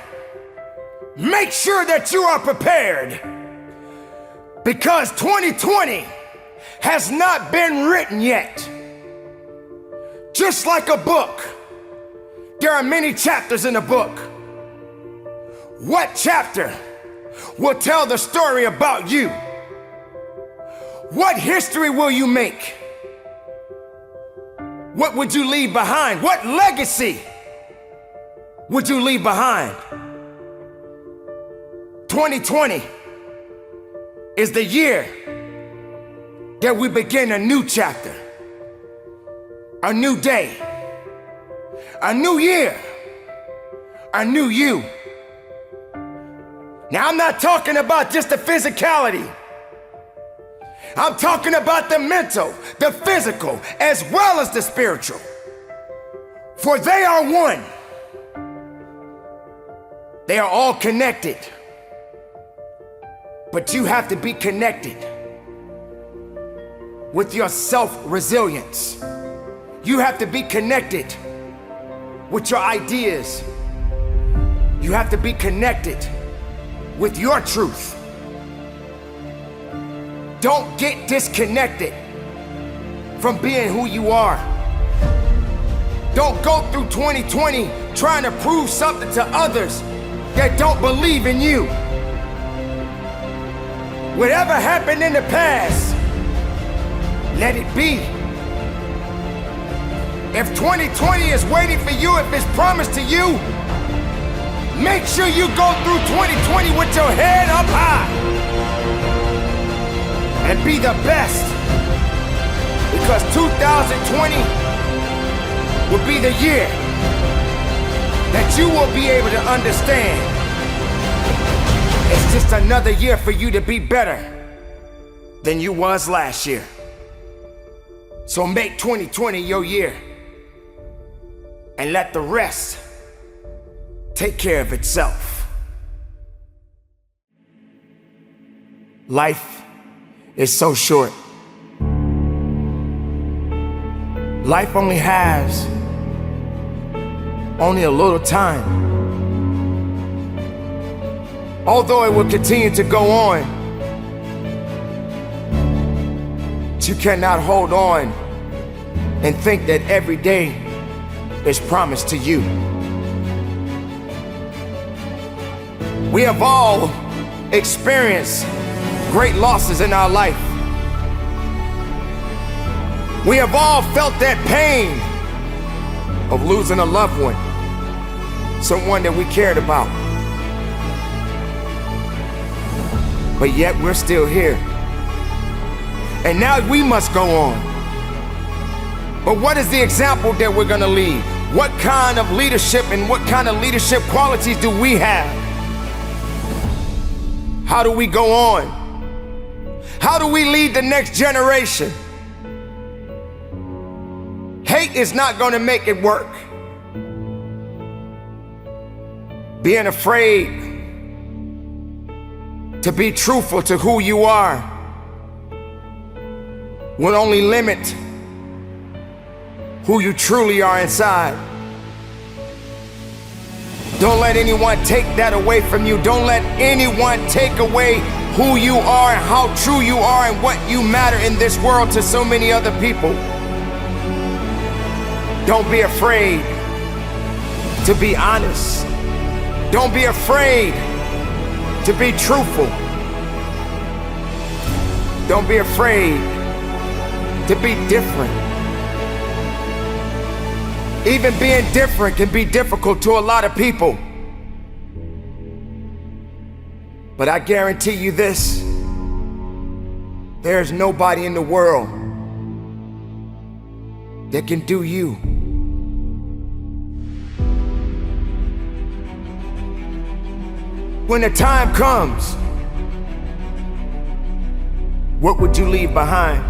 Make sure that you are prepared, because 2020 has not been written yet. Just like a book, there are many chapters in a book. What chapter will tell the story about you? What history will you make? What would you leave behind? What legacy would you leave behind? 2020 is the year that we begin a new chapter, a new day, a new year, a new you. Now, I'm not talking about just the physicality. I'm talking about the mental, the physical, as well as the spiritual. For they are one. They are all connected. But you have to be connected with your self-resilience. You have to be connected with your ideas. You have to be connected with your truth. Don't get disconnected from being who you are. Don't go through 2020 trying to prove something to others that don't believe in you. Whatever happened in the past, let it be. If 2020 is waiting for you, if it's promised to you, make sure you go through 2020 with your head up high and be the best, because 2020 will be the year that you will be able to understand it's just another year for you to be better than you was last year. So make 2020 your year and let the rest take care of itself. Life is so short. Life only has only a little time. Although it will continue to go on, you cannot hold on and think that every day is promised to you. We have all experienced great losses in our life. We have all felt that pain of losing a loved one, someone that we cared about. But yet we're still here. And now we must go on. But what is the example that we're gonna leave? What kind of leadership and what kind of leadership qualities do we have? How do we go on? How do we lead the next generation? Hate is not gonna make it work. Being afraid to be truthful to who you are will only limit who you truly are inside. Don't let anyone take that away from you. Don't let anyone take away who you are and how true you are and what you matter in this world to so many other people. Don't be afraid to be honest. Don't be afraid to be truthful. Don't be afraid to be different. Even being different can be difficult to a lot of people. But I guarantee you this, there's nobody in the world that can do you. When the time comes what would you leave behind?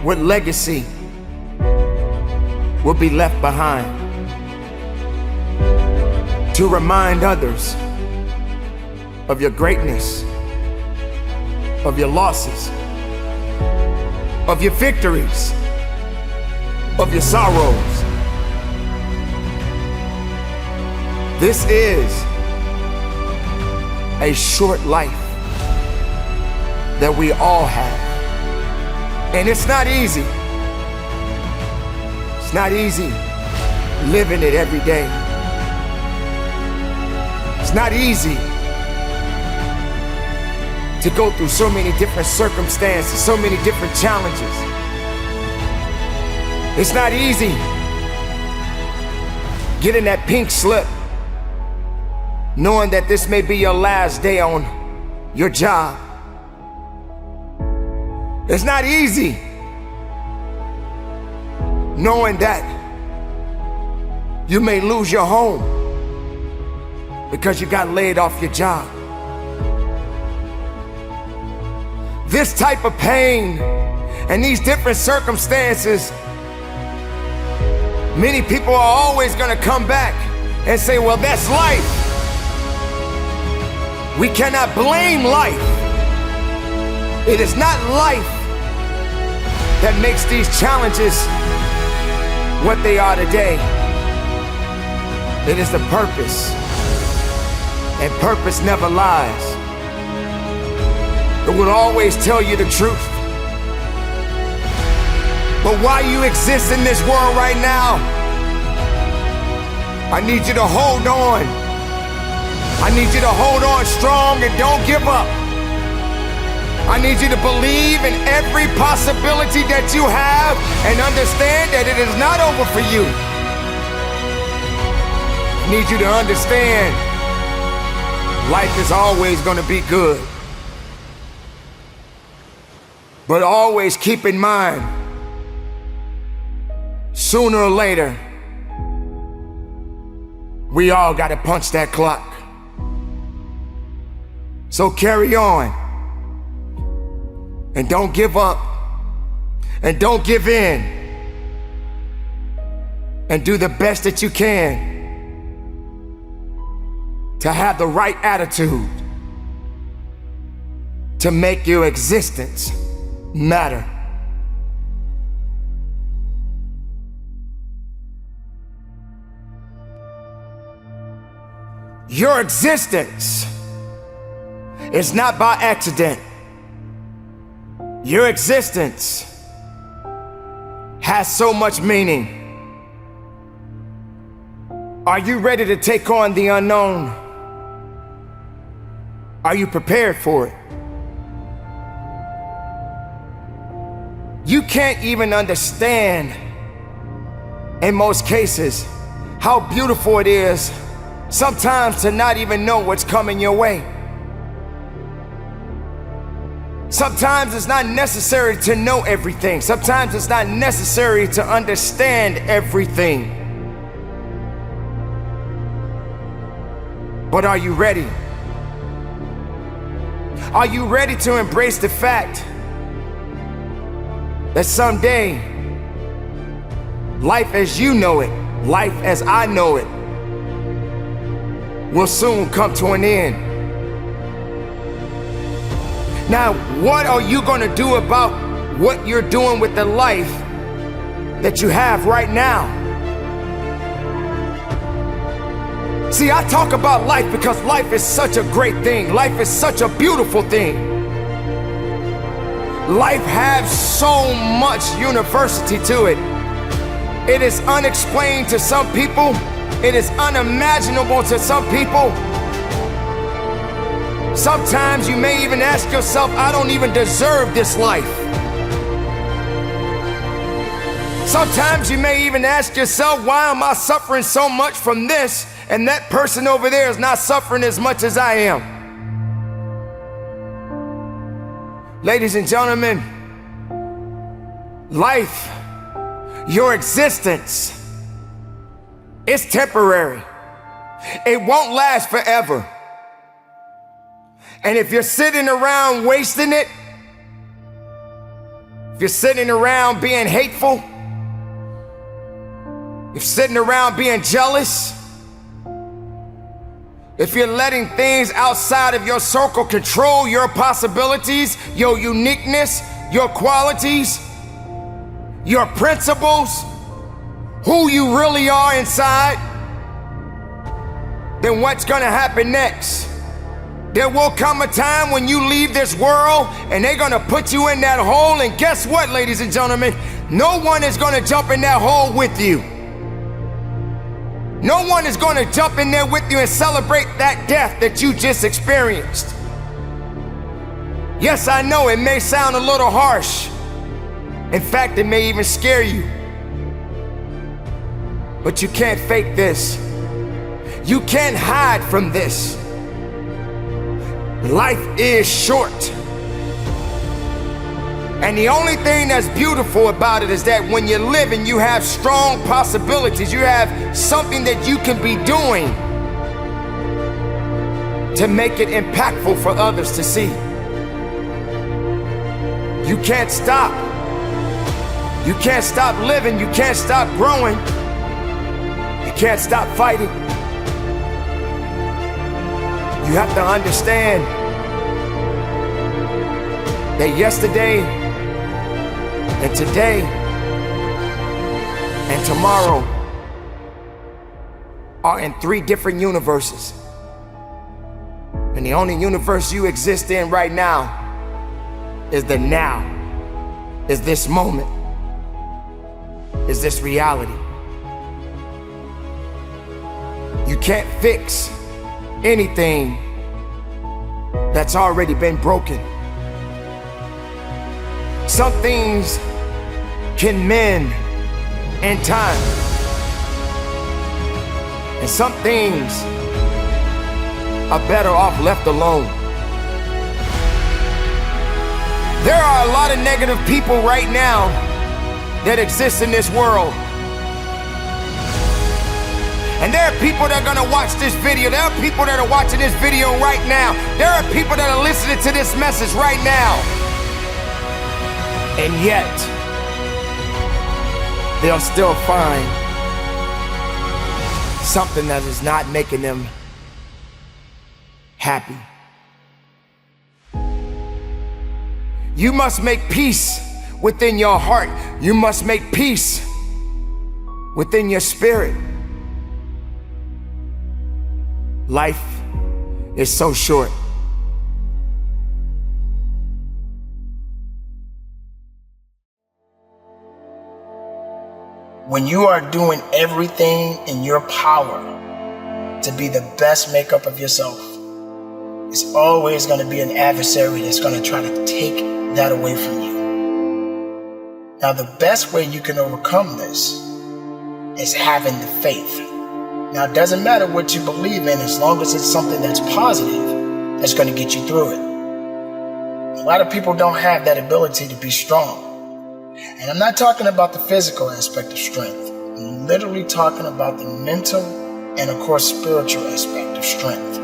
What legacy will be left behind to remind others of your greatness, of your losses, of your victories, of your sorrows? This is a short life that we all have. And it's not easy. It's not easy living it every day. It's not easy to go through so many different circumstances, so many different challenges. It's not easy getting that pink slip, knowing that this may be your last day on your job. It's not easy knowing that you may lose your home because you got laid off your job. This type of pain and these different circumstances, many people are always gonna come back and say, well, that's life. We cannot blame life. It is not life that makes these challenges what they are today. It is the purpose, and purpose never lies. It will always tell you the truth. But while you exist in this world right now, I need you to hold on. I need you to hold on strong and don't give up. I need you to believe in every possibility that you have and understand that it is not over for you. I need you to understand life is always going to be good. But always keep in mind, sooner or later, we all got to punch that clock. So carry on. And don't give up. And don't give in. And do the best that you can to have the right attitude to make your existence matter. Your existence is not by accident. Your existence has so much meaning. Are you ready to take on the unknown? Are you prepared for it? You can't even understand, in most cases, how beautiful it is sometimes to not even know what's coming your way. Sometimes it's not necessary to know everything. Sometimes it's not necessary to understand everything. But are you ready? Are you ready to embrace the fact that someday, life as you know it, life as I know it, will soon come to an end? Now, what are you gonna do about what you're doing with the life that you have right now? See, I talk about life because life is such a great thing. Life is such a beautiful thing. Life has so much university to it. It is unexplained to some people. It is unimaginable to some people. Sometimes you may even ask yourself, I don't even deserve this life. Sometimes you may even ask yourself, why am I suffering so much from this and that person over there is not suffering as much as I am? Ladies and gentlemen, life, your existence, is temporary. It won't last forever. And if you're sitting around wasting it, if you're sitting around being hateful, if you're sitting around being jealous, if you're letting things outside of your circle control your possibilities, your uniqueness, your qualities, your principles, who you really are inside, then what's gonna happen next? There will come a time when you leave this world and they're gonna put you in that hole, and guess what, ladies and gentlemen? No one is gonna jump in that hole with you. No one is going to jump in there with you and celebrate that death that you just experienced. Yes, I know it may sound a little harsh. In fact, it may even scare you. But you can't fake this. You can't hide from this. Life is short. And the only thing that's beautiful about it is that when you're living, you have strong possibilities. You have something that you can be doing to make it impactful for others to see. You can't stop. You can't stop living. You can't stop growing. You can't stop fighting. You have to understand that yesterday and today and tomorrow are in 3 different universes. And the only universe you exist in right now is the now, is this moment, is this reality. You can't fix anything that's already been broken. Some things can mend in time, and some things are better off left alone. There are a lot of negative people right now that exist in this world. And there are people that are gonna watch this video. There are people that are watching this video right now. There are people that are listening to this message right now. And yet, they'll still find something that is not making them happy. You must make peace within your heart. You must make peace within your spirit. Life is so short. When you are doing everything in your power to be the best makeup of yourself, it's always going to be an adversary that's going to try to take that away from you. Now, the best way you can overcome this is having the faith. Now, it doesn't matter what you believe in, as long as it's something that's positive, that's going to get you through it. A lot of people don't have that ability to be strong. And I'm not talking about the physical aspect of strength. I'm literally talking about the mental and, of course, spiritual aspect of strength.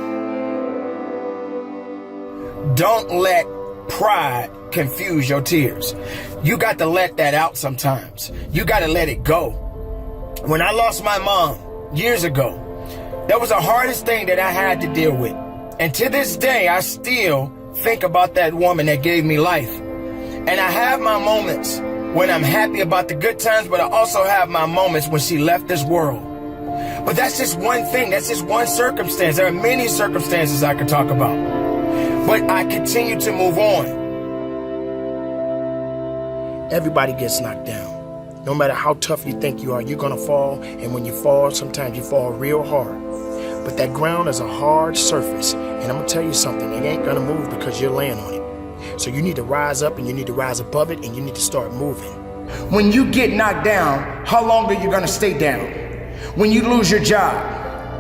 Don't let pride confuse your tears. You got to let that out sometimes. You got to let it go. When I lost my mom years ago, that was the hardest thing that I had to deal with. And to this day, I still think about that woman that gave me life. And I have my moments when I'm happy about the good times, but I also have my moments when she left this world. But that's just one thing. That's just one circumstance. There are many circumstances I could talk about. But I continue to move on. Everybody gets knocked down. No matter how tough you think you are, you're gonna fall. And when you fall, sometimes you fall real hard. But that ground is a hard surface. And I'm gonna tell you something, it ain't gonna move because you're laying on it. So you need to rise up, and you need to rise above it, and you need to start moving. When you get knocked down, how long are you gonna stay down? When you lose your job,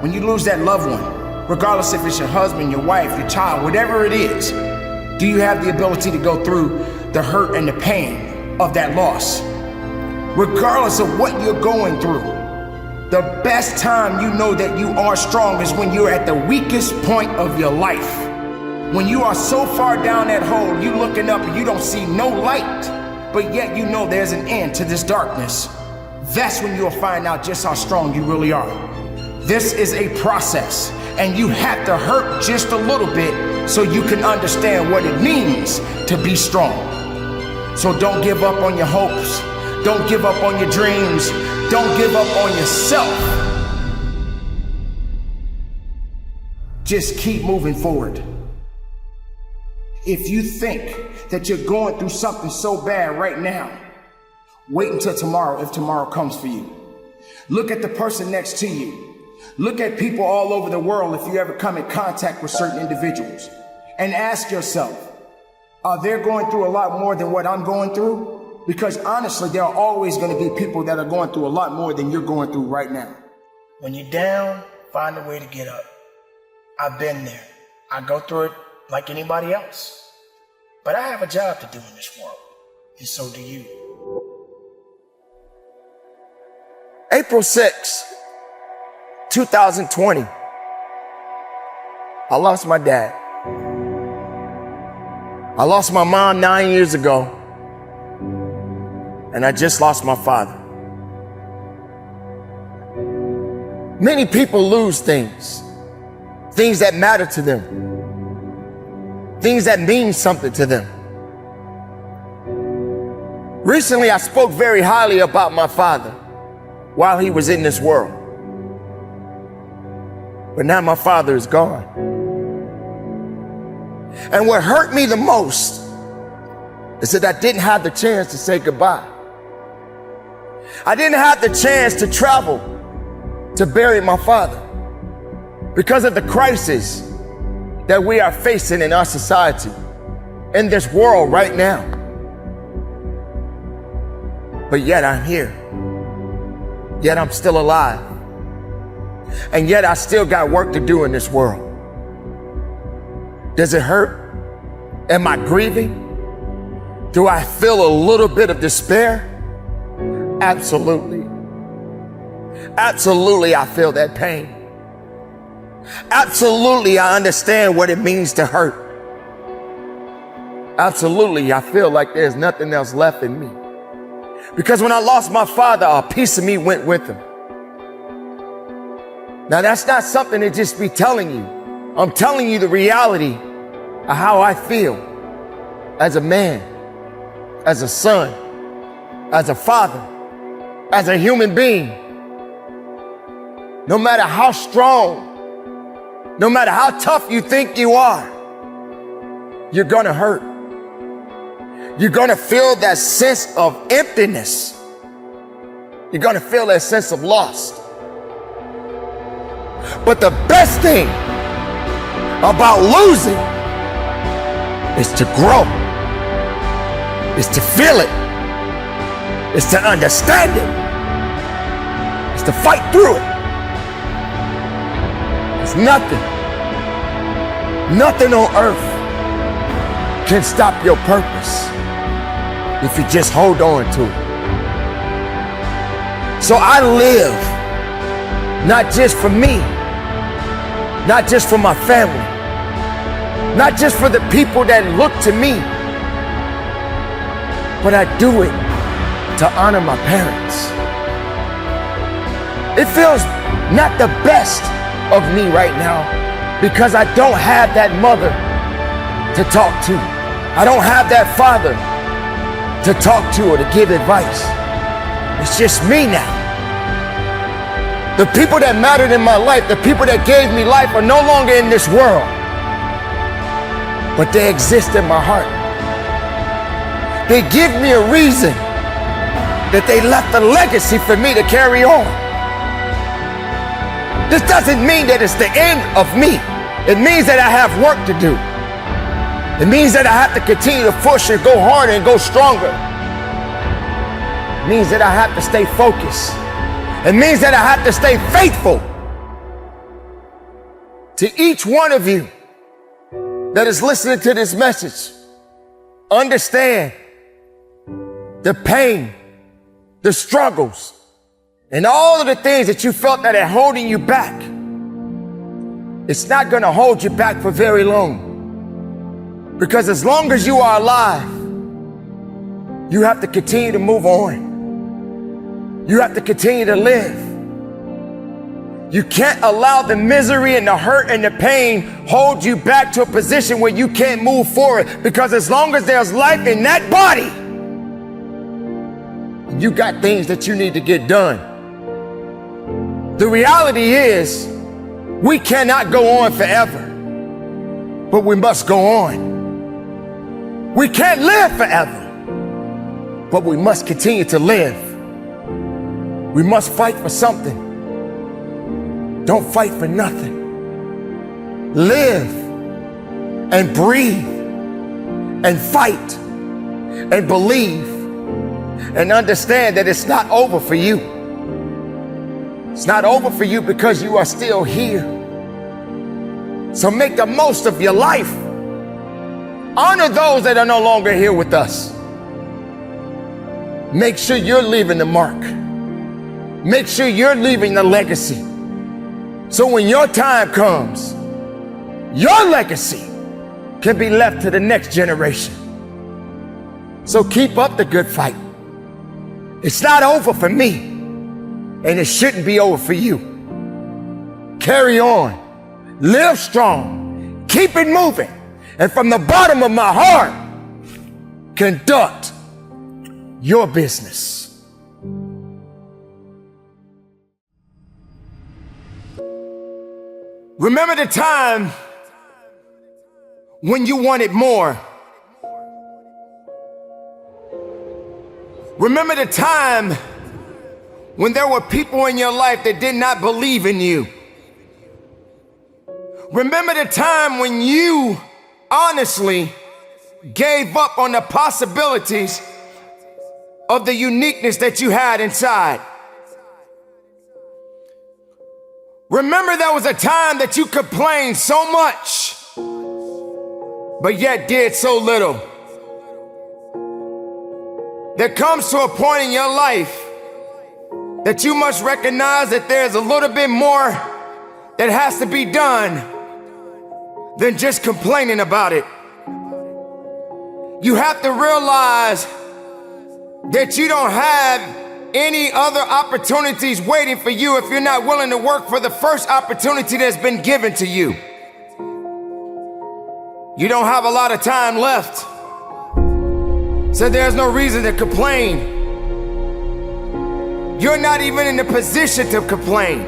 when you lose that loved one, regardless if it's your husband, your wife, your child, whatever it is, do you have the ability to go through the hurt and the pain of that loss? Regardless of what you're going through, the best time you know that you are strong is when you're at the weakest point of your life. When you are so far down that hole, you looking up and you don't see no light, but yet you know there's an end to this darkness. That's when you'll find out just how strong you really are. This is a process, and you have to hurt just a little bit so you can understand what it means to be strong. So don't give up on your hopes. Don't give up on your dreams. Don't give up on yourself. Just keep moving forward. If you think that you're going through something so bad right now, wait until tomorrow if tomorrow comes for you. Look at the person next to you. Look at people all over the world if you ever come in contact with certain individuals. And ask yourself, are they going through a lot more than what I'm going through? Because honestly, there are always going to be people that are going through a lot more than you're going through right now. When you're down, find a way to get up. I've been there. I go through it like anybody else. But I have a job to do in this world, and so do you. April 6, 2020, I lost my dad. I lost my mom 9 years ago, and I just lost my father. Many people lose things that matter to them. Things that mean something to them. Recently, I spoke very highly about my father while he was in this world. But now my father is gone. And what hurt me the most is that I didn't have the chance to say goodbye. I didn't have the chance to travel to bury my father because of the crisis that we are facing in our society, in this world right now. But yet I'm here. Yet I'm still alive. And yet I still got work to do in this world. Does it hurt? Am I grieving? Do I feel a little bit of despair? Absolutely. Absolutely, I feel that pain. Absolutely, I understand what it means to hurt. Absolutely, I feel like there's nothing else left in me. Because when I lost my father, a piece of me went with him. Now, that's not something to just be telling you. I'm telling you the reality of how I feel as a man, as a son, as a father, as a human being. No matter how strong, no matter how tough you think you are, you're gonna hurt. You're gonna feel that sense of emptiness. You're gonna feel that sense of loss. But the best thing about losing is to grow, is to feel it, is to understand it, is to fight through it. It's nothing on earth can stop your purpose if you just hold on to it. So I live not just for me, not just for my family, not just for the people that look to me, but I do it to honor my parents. It feels not the best of me right now because I don't have that mother to talk to. I don't have that father to talk to or to give advice. It's just me now. The people that mattered in my life, the people that gave me life are no longer in this world, but they exist in my heart. They give me a reason that they left a legacy for me to carry on. This doesn't mean that it's the end of me. It means that I have work to do. It means that I have to continue to push and go harder and go stronger. It means that I have to stay focused. It means that I have to stay faithful to each one of you that is listening to this message. Understand the pain, the struggles, and all of the things that you felt that are holding you back. It's not going to hold you back for very long. Because as long as you are alive, you have to continue to move on. You have to continue to live. You can't allow the misery and the hurt and the pain hold you back to a position where you can't move forward. Because as long as there's life in that body, you got things that you need to get done. The reality is, we cannot go on forever, but we must go on. We can't live forever, but we must continue to live. We must fight for something. Don't fight for nothing. Live and breathe and fight and believe and understand that it's not over for you. It's not over for you because you are still here. So make the most of your life. Honor those that are no longer here with us. Make sure you're leaving the mark. Make sure you're leaving the legacy. So when your time comes, your legacy can be left to the next generation. So keep up the good fight. It's not over for me, and it shouldn't be over for you. Carry on, live strong, keep it moving, and from the bottom of my heart, conduct your business. Remember the time when you wanted more. Remember the time when there were people in your life that did not believe in you. Remember the time when you honestly gave up on the possibilities of the uniqueness that you had inside. Remember there was a time that you complained so much, but yet did so little. There comes to a point in your life that you must recognize that there's a little bit more that has to be done than just complaining about it. You have to realize that you don't have any other opportunities waiting for you if you're not willing to work for the first opportunity that's been given to you. You don't have a lot of time left, so there's no reason to complain. You're not even in the position to complain.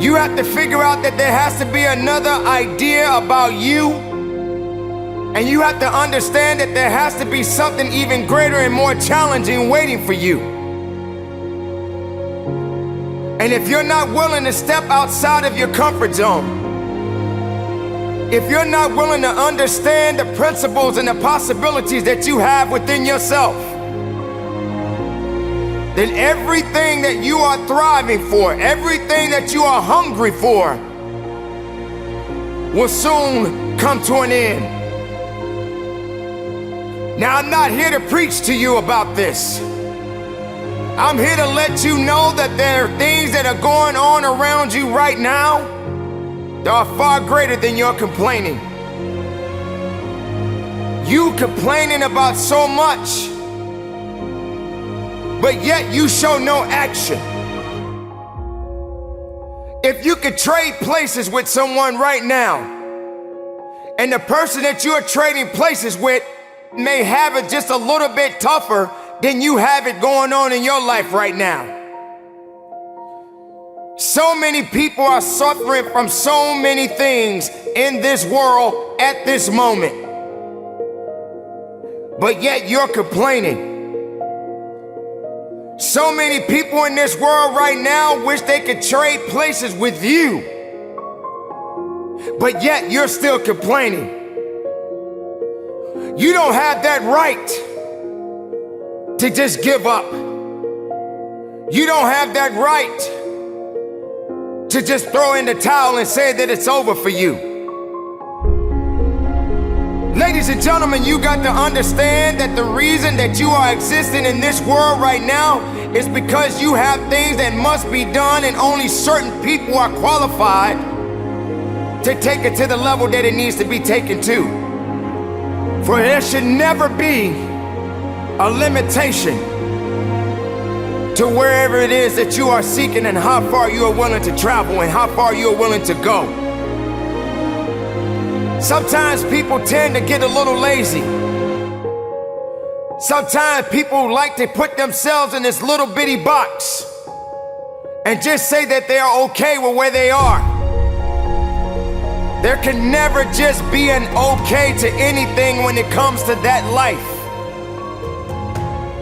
You have to figure out that there has to be another idea about you, and you have to understand that there has to be something even greater and more challenging waiting for you. And if you're not willing to step outside of your comfort zone, if you're not willing to understand the principles and the possibilities that you have within yourself, then everything that you are thriving for, everything that you are hungry for, will soon come to an end. Now, I'm not here to preach to you about this. I'm here to let you know that there are things that are going on around you right now that are far greater than your complaining. You complaining about so much, but yet you show no action. If you could trade places with someone right now, and the person that you are trading places with may have it just a little bit tougher than you have it going on in your life right now. So many people are suffering from so many things in this world at this moment, but yet you're complaining. So many people in this world right now wish they could trade places with you, but yet you're still complaining. You don't have that right to just give up. You don't have that right to just throw in the towel and say that it's over for you. Ladies and gentlemen, you got to understand that the reason that you are existing in this world right now is because you have things that must be done, and only certain people are qualified to take it to the level that it needs to be taken to. For there should never be a limitation to wherever it is that you are seeking and how far you are willing to travel and how far you are willing to go. Sometimes people tend to get a little lazy. Sometimes people like to put themselves in this little bitty box and just say that they are okay with where they are. There can never just be an okay to anything when it comes to that life.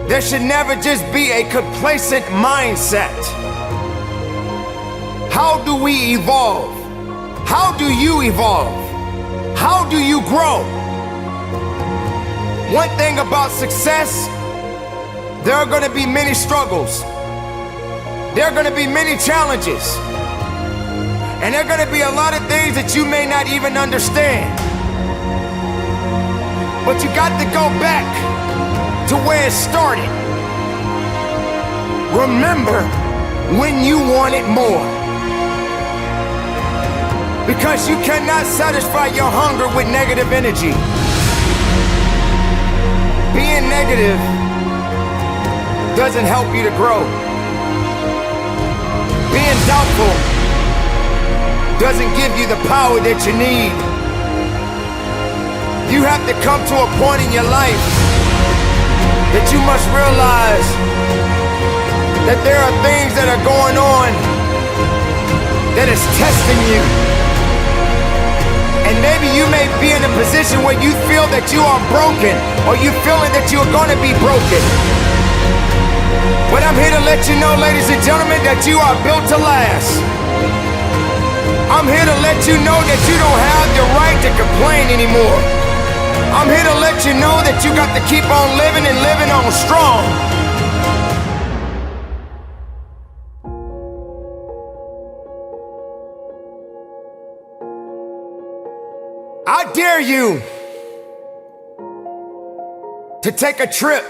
There should never just be a complacent mindset. How do we evolve? How do you evolve? How do you grow? One thing about success, there are going to be many struggles. There are going to be many challenges. And there are going to be a lot of things that you may not even understand. But you got to go back to where it started. Remember when you wanted more. Because you cannot satisfy your hunger with negative energy. Being negative doesn't help you to grow. Being doubtful doesn't give you the power that you need. You have to come to a point in your life that you must realize that there are things that are going on that is testing you. And maybe you may be in a position where you feel that you are broken, or you're feeling that you're going to be broken. But I'm here to let you know, ladies and gentlemen, that you are built to last. I'm here to let you know that you don't have the right to complain anymore. I'm here to let you know that you got to keep on living and living on strong. I dare you to take a trip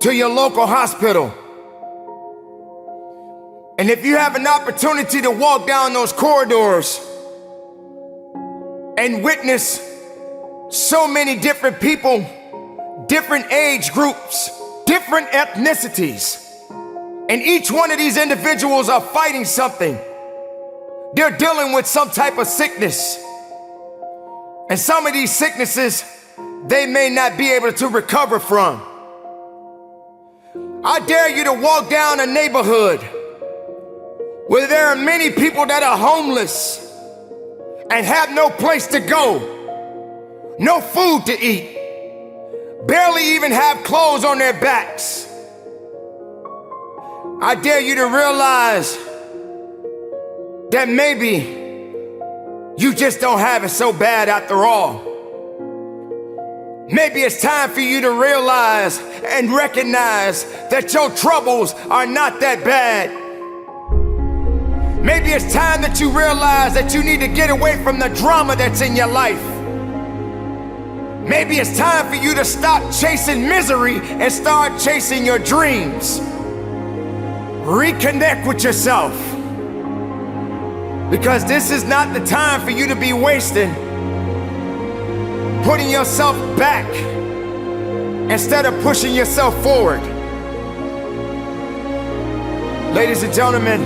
to your local hospital. And if you have an opportunity to walk down those corridors and witness so many different people, different age groups, different ethnicities, and each one of these individuals are fighting something. They're dealing with some type of sickness. And some of these sicknesses, they may not be able to recover from. I dare you to walk down a neighborhood where there are many people that are homeless and have no place to go, no food to eat, barely even have clothes on their backs. I dare you to realize that maybe you just don't have it so bad after all. Maybe it's time for you to realize and recognize that your troubles are not that bad. Maybe it's time that you realize that you need to get away from the drama that's in your life. Maybe it's time for you to stop chasing misery and start chasing your dreams. Reconnect with yourself. Because this is not the time for you to be wasting, putting yourself back instead of pushing yourself forward. Ladies and gentlemen,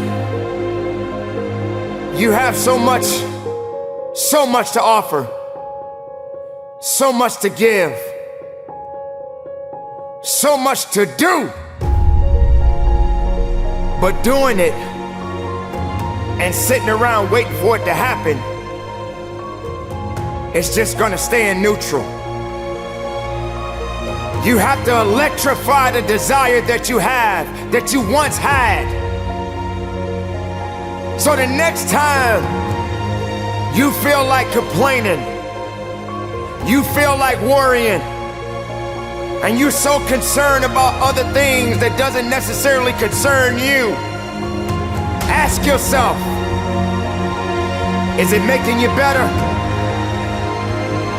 you have so much to offer, so much to give, so much to do, but doing it and sitting around waiting for it to happen, it's just gonna stay in neutral. You have to electrify the desire that you have, that you once had. So the next time you feel like complaining, you feel like worrying, and you're so concerned about other things that doesn't necessarily concern you, ask yourself, is it making you better?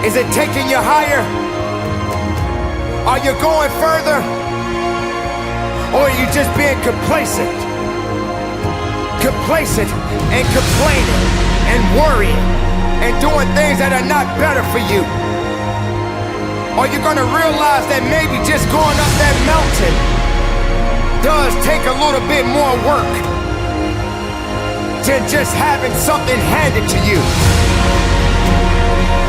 Is it taking you higher? Are you going further? Or are you just being complacent? Complacent and complaining and worrying and doing things that are not better for you. or you're gonna realize that maybe just going up that mountain does take a little bit more work than just having something handed to you.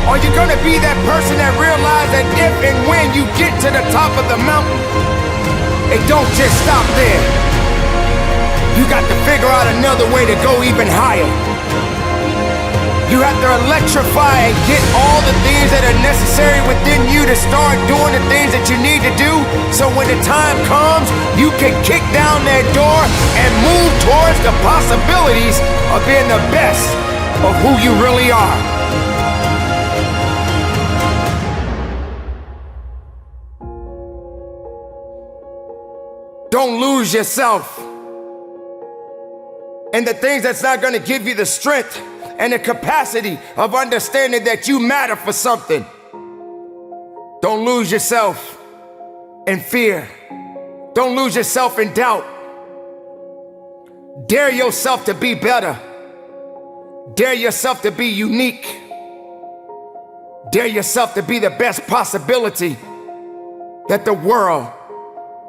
Are you gonna be that person that realizes that if and when you get to the top of the mountain, it don't just stop there. You got to figure out another way to go even higher. You have to electrify and get all the things that are necessary within you to start doing the things that you need to do, so when the time comes, you can kick down that door and move towards the possibilities of being the best of who you really are. Don't lose yourself in the things that's not going to give you the strength and the capacity of understanding that you matter for something. Don't lose yourself in fear. Don't lose yourself in doubt. Dare yourself to be better. Dare yourself to be unique. Dare yourself to be the best possibility that the world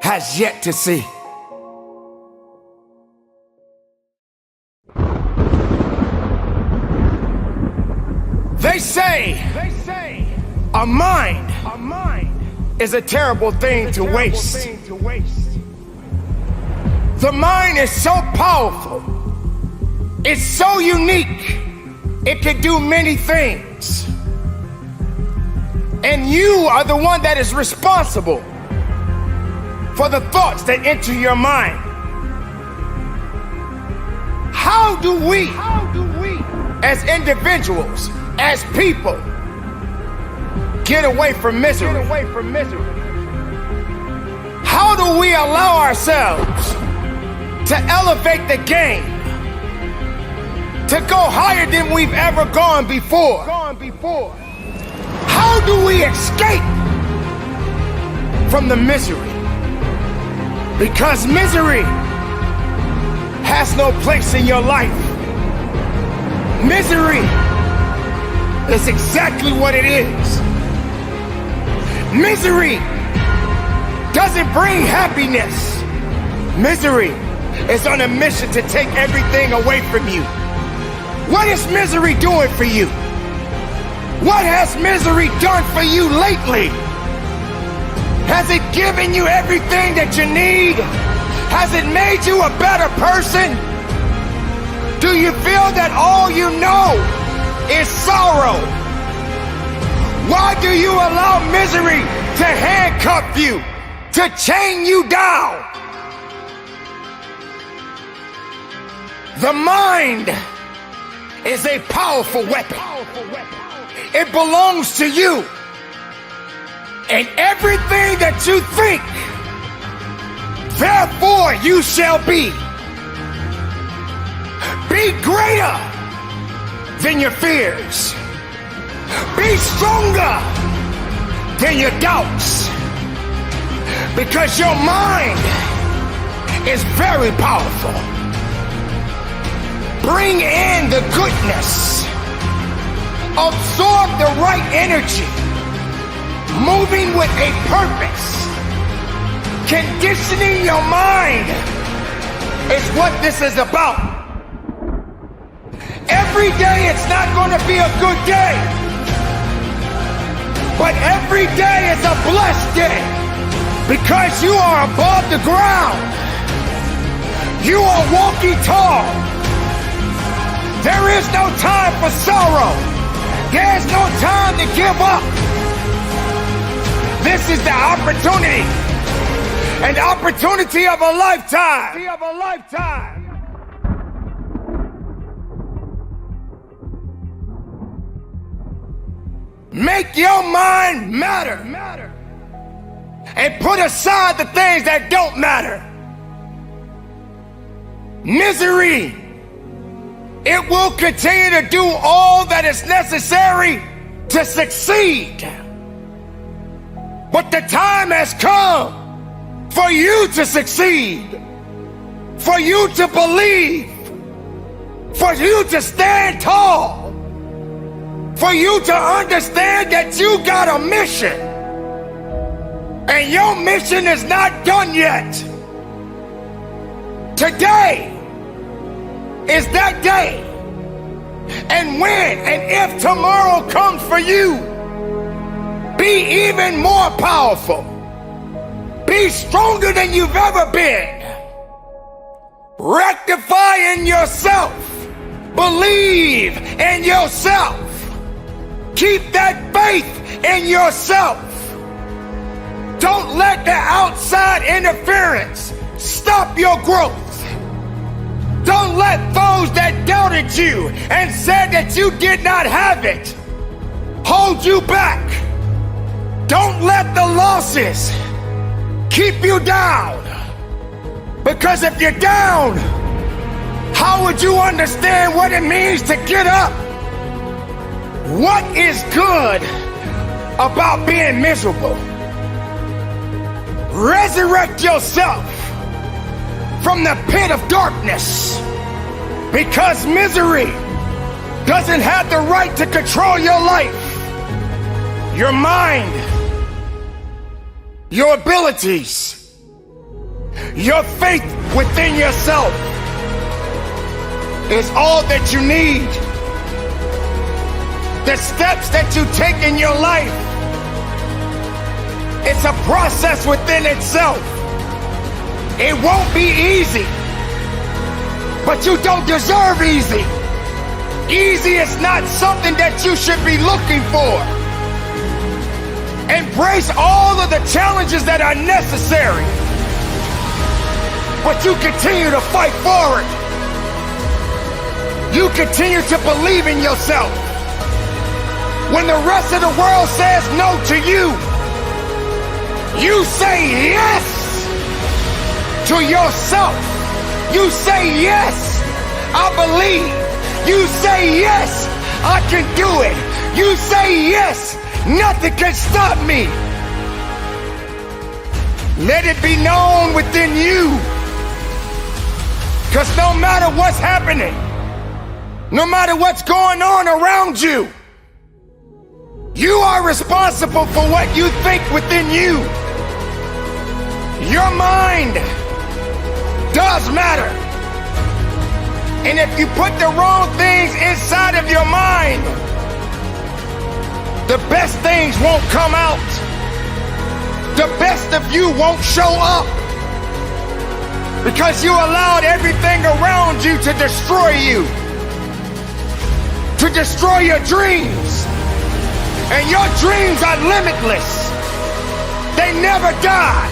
has yet to see. They say a mind is a terrible thing to waste. The mind is so powerful. It's so unique. It can do many things. And you are the one that is responsible for the thoughts that enter your mind. How do we, as individuals, as people, get away from misery? How do we allow ourselves to elevate the game, to go higher than we've ever gone before? How do we escape from the misery? Because misery has no place in your life. Misery is exactly what it is. Misery doesn't bring happiness. Misery is on a mission to take everything away from you. What is misery doing for you? What has misery done for you lately? Has it given you everything that you need? Has it made you a better person? Do you feel that all you know is sorrow? Why do you allow misery to handcuff you, to chain you down? The mind is a powerful weapon. It belongs to you. And everything that you think, therefore you shall be. Be greater than your fears. Be stronger than your doubts. Because your mind is very powerful. Bring in the goodness. Absorb the right energy. Moving with a purpose. Conditioning your mind is what this is about. Every day it's not going to be a good day, but every day is a blessed day because you are above the ground. You are walking tall. There is no time for sorrow. There's no time to give up. This is the opportunity, an opportunity of a lifetime. Make your mind matter and put aside the things that don't matter. Misery, it will continue to do all that is necessary to succeed. But the time has come for you to succeed, for you to believe, for you to stand tall, for you to understand that you got a mission. And your mission is not done yet. Today is that day. And when and if tomorrow comes for you, be even more powerful. Be stronger than you've ever been. Rectify in yourself. Believe in yourself. Keep that faith in yourself. Don't let the outside interference stop your growth. Don't let those that doubted you and said that you did not have it hold you back. Don't let the losses keep you down. Because if you're down, how would you understand what it means to get up? What is good about being miserable? Resurrect yourself from the pit of darkness, because misery doesn't have the right to control your life, your mind, your abilities, your faith within yourself is all that you need. The steps that you take in your life, it's a process within itself. It won't be easy, but you don't deserve easy. Easy is not something that you should be looking for. Embrace all of the challenges that are necessary, but you continue to fight forward. You continue to believe in yourself. When the rest of the world says no to you, you say yes to yourself. You say yes, I believe. You say yes, I can do it. You say yes, nothing can stop me. Let it be known within you, because no matter what's happening, no matter what's going on around you, you are responsible for what you think within you. Your mind does matter. And if you put the wrong things inside of your mind, the best things won't come out. The best of you won't show up, because you allowed everything around you to destroy you, to destroy your dreams. And your dreams are limitless. They never die.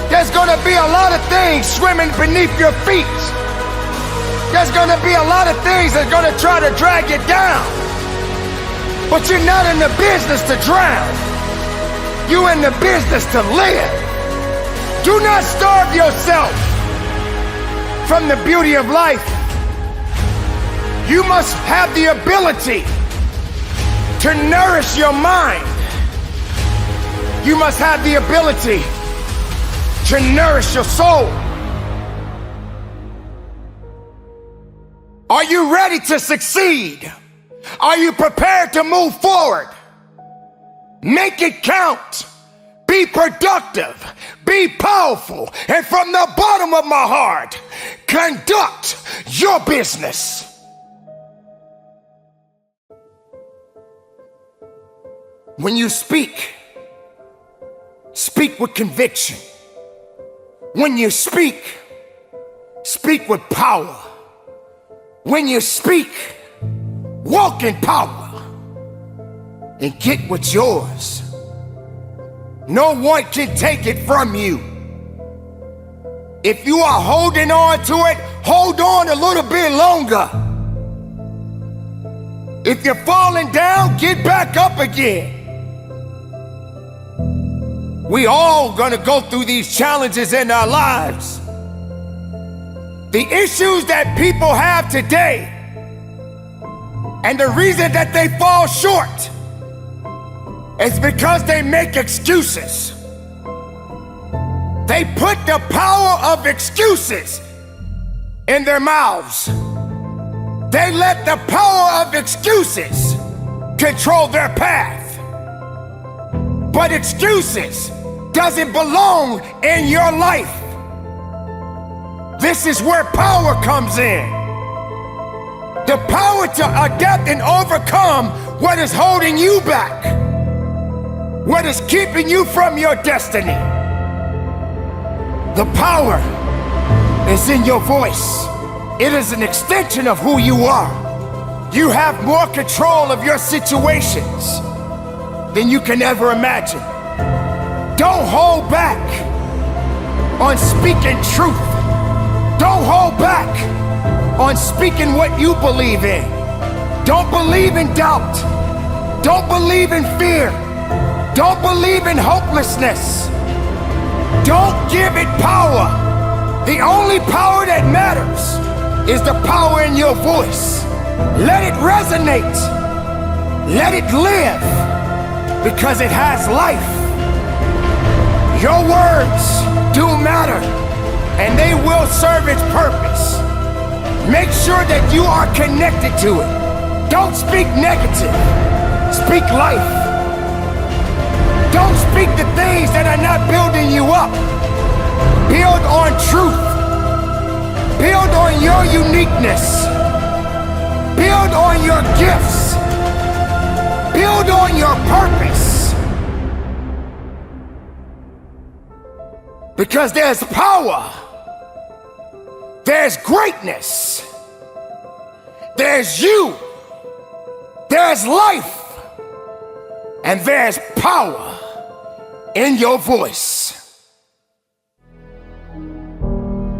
There's gonna be a lot of things swimming beneath your feet. There's gonna be a lot of things that's gonna try to drag you down. But you're not in the business to drown. You're in the business to live. Do not starve yourself from the beauty of life. You must have the ability to nourish your mind. You must have the ability to nourish your soul. Are you ready to succeed? Are you prepared to move forward? Make it count. Be productive. Be powerful. And from the bottom of my heart, conduct your business. When you speak, speak with conviction. When you speak, speak with power. When you speak, walk in power and get what's yours. No one can take it from you. If you are holding on to it, hold on a little bit longer. If you're falling down, get back up again. We all gonna go through these challenges in our lives. The issues that people have today, and the reason that they fall short, is because they make excuses. They put the power of excuses in their mouths. They let the power of excuses control their path. But excuses doesn't belong in your life. This is where power comes in. The power to adapt and overcome what is holding you back, what is keeping you from your destiny. The power is in your voice. It is an extension of who you are. You have more control of your situations than you can ever imagine. Don't hold back on speaking truth. Don't hold back on speaking what you believe in. Don't believe in doubt. Don't believe in fear. Don't believe in hopelessness. Don't give it power. The only power that matters is the power in your voice. Let it resonate. Let it live, because it has life. Your words do matter, and they will serve its purpose. Make sure that you are connected to it. Don't speak negative. Speak life. Don't speak the things that are not building you up. Build on truth. Build on your uniqueness. Build on your gifts. Build on your purpose. Because there's power. There's greatness. There's you. There's life. And there's power in your voice.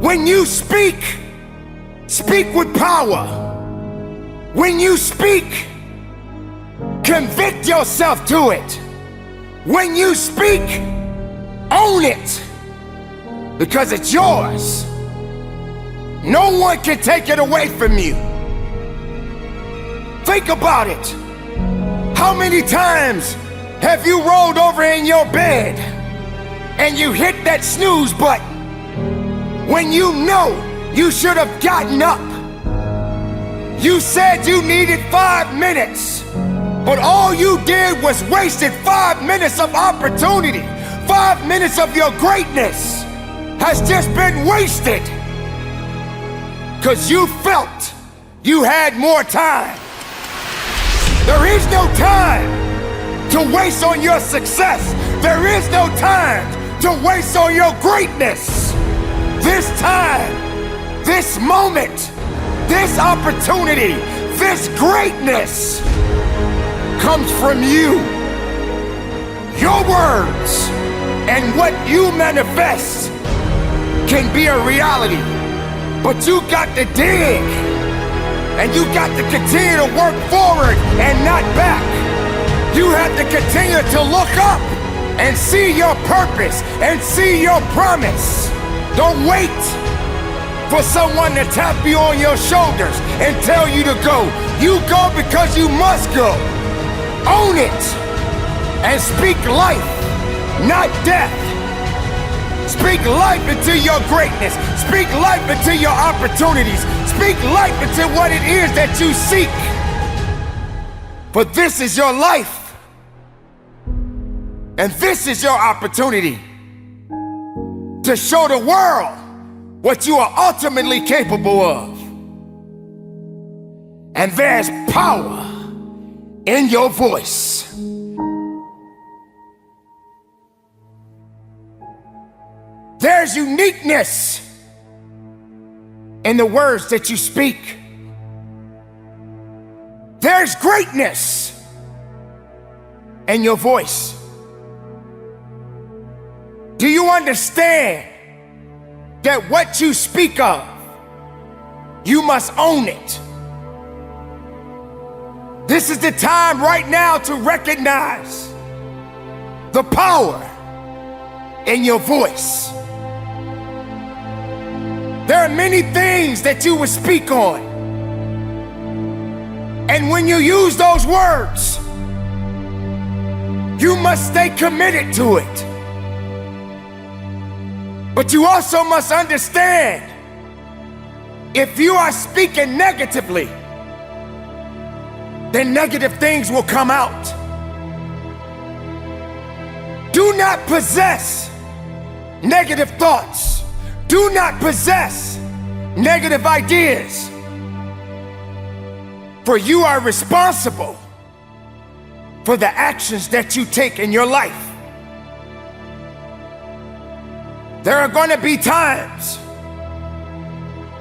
When you speak, speak with power. When you speak, convict yourself to it. When you speak, own it, because it's yours. No one can take it away from you. Think about it. How many times have you rolled over in your bed and you hit that snooze button when you know you should have gotten up? You said you needed 5 minutes, but all you did was wasted 5 minutes of opportunity. 5 minutes of your greatness has just been wasted because you felt you had more time. There is no time to waste on your success. There is no time to waste on your greatness. This time, this moment, this opportunity, this greatness comes from you. Your words and what you manifest can be a reality, but you got to dig, and you got to continue to work forward and not back. You have to continue to look up and see your purpose and see your promise. Don't wait for someone to tap you on your shoulders and tell you to go. You go because you must go. Own it and speak life, not death. Speak life into your greatness. Speak life into your opportunities. Speak life into what it is that you seek. For this is your life. And this is your opportunity to show the world what you are ultimately capable of. And there's power in your voice. There's uniqueness in the words that you speak. There's greatness in your voice. Do you understand that what you speak of, you must own it? This is the time right now to recognize the power in your voice. There are many things that you would speak on. And when you use those words, you must stay committed to it. But you also must understand, if you are speaking negatively, then negative things will come out. Do not possess negative thoughts. Do not possess negative ideas. For you are responsible for the actions that you take in your life. There are going to be times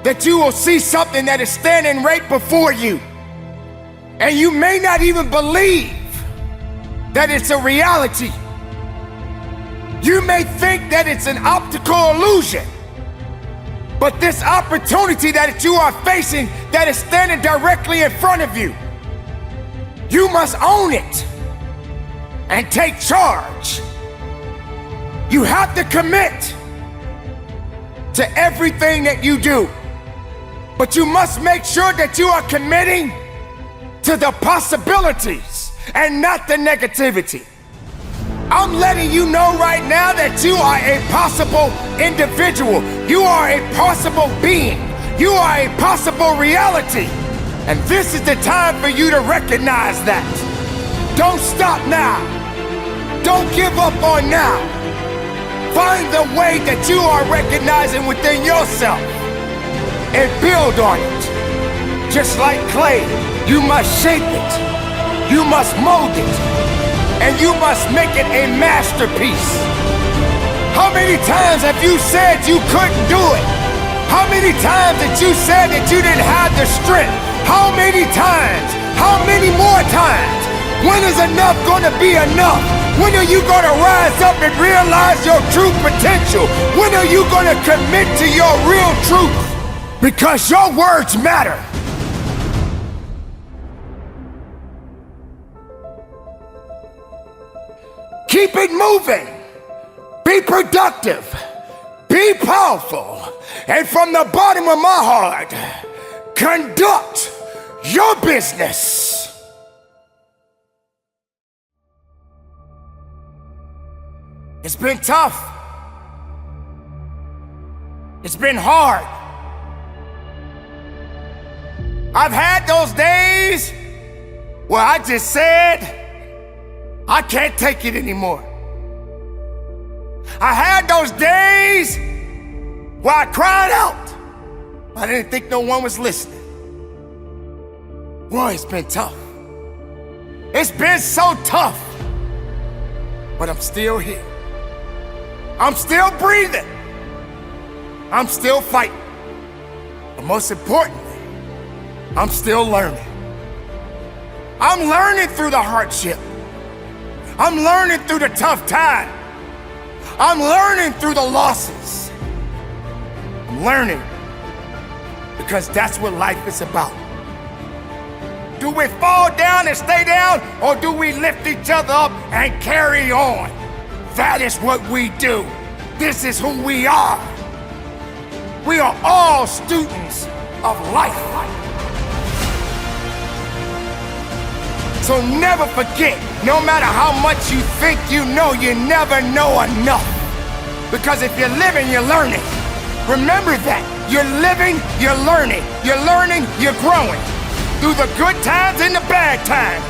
that you will see something that is standing right before you, and you may not even believe that it's a reality. You may think that it's an optical illusion, but this opportunity that you are facing that is standing directly in front of you, you must own it and take charge. You have to commit to everything that you do, but you must make sure that you are committing to the possibilities and not the negativity. I'm letting you know right now that you are a possible individual. You are a possible being. You are a possible reality. And this is the time for you to recognize that. Don't stop now. Don't give up on now. Find the way that you are recognizing within yourself and build on it. Just like clay, you must shape it. You must mold it. And you must make it a masterpiece. How many times have you said you couldn't do it? How many times that you said that you didn't have the strength? How many times? How many more times? When is enough gonna be enough? When are you gonna rise up and realize your true potential? When are you gonna commit to your real truth? Because your words matter. Keep it moving. Be productive. Be powerful. And from the bottom of my heart, conduct your business. It's been tough. It's been hard. I've had those days where I just said, I can't take it anymore. I had those days where I cried out. I didn't think no one was listening. Boy, it's been tough. It's been so tough. But I'm still here. I'm still breathing. I'm still fighting. But most importantly, I'm still learning. I'm learning through the hardship. I'm learning through the tough time. I'm learning through the losses. I'm learning because that's what life is about. Do we fall down and stay down, or do we lift each other up and carry on? That is what we do. This is who we are. We are all students of life. So never forget, no matter how much you think you know, you never know enough. Because if you're living, you're learning. Remember that. You're living, you're learning. You're learning, you're growing. Through the good times and the bad times.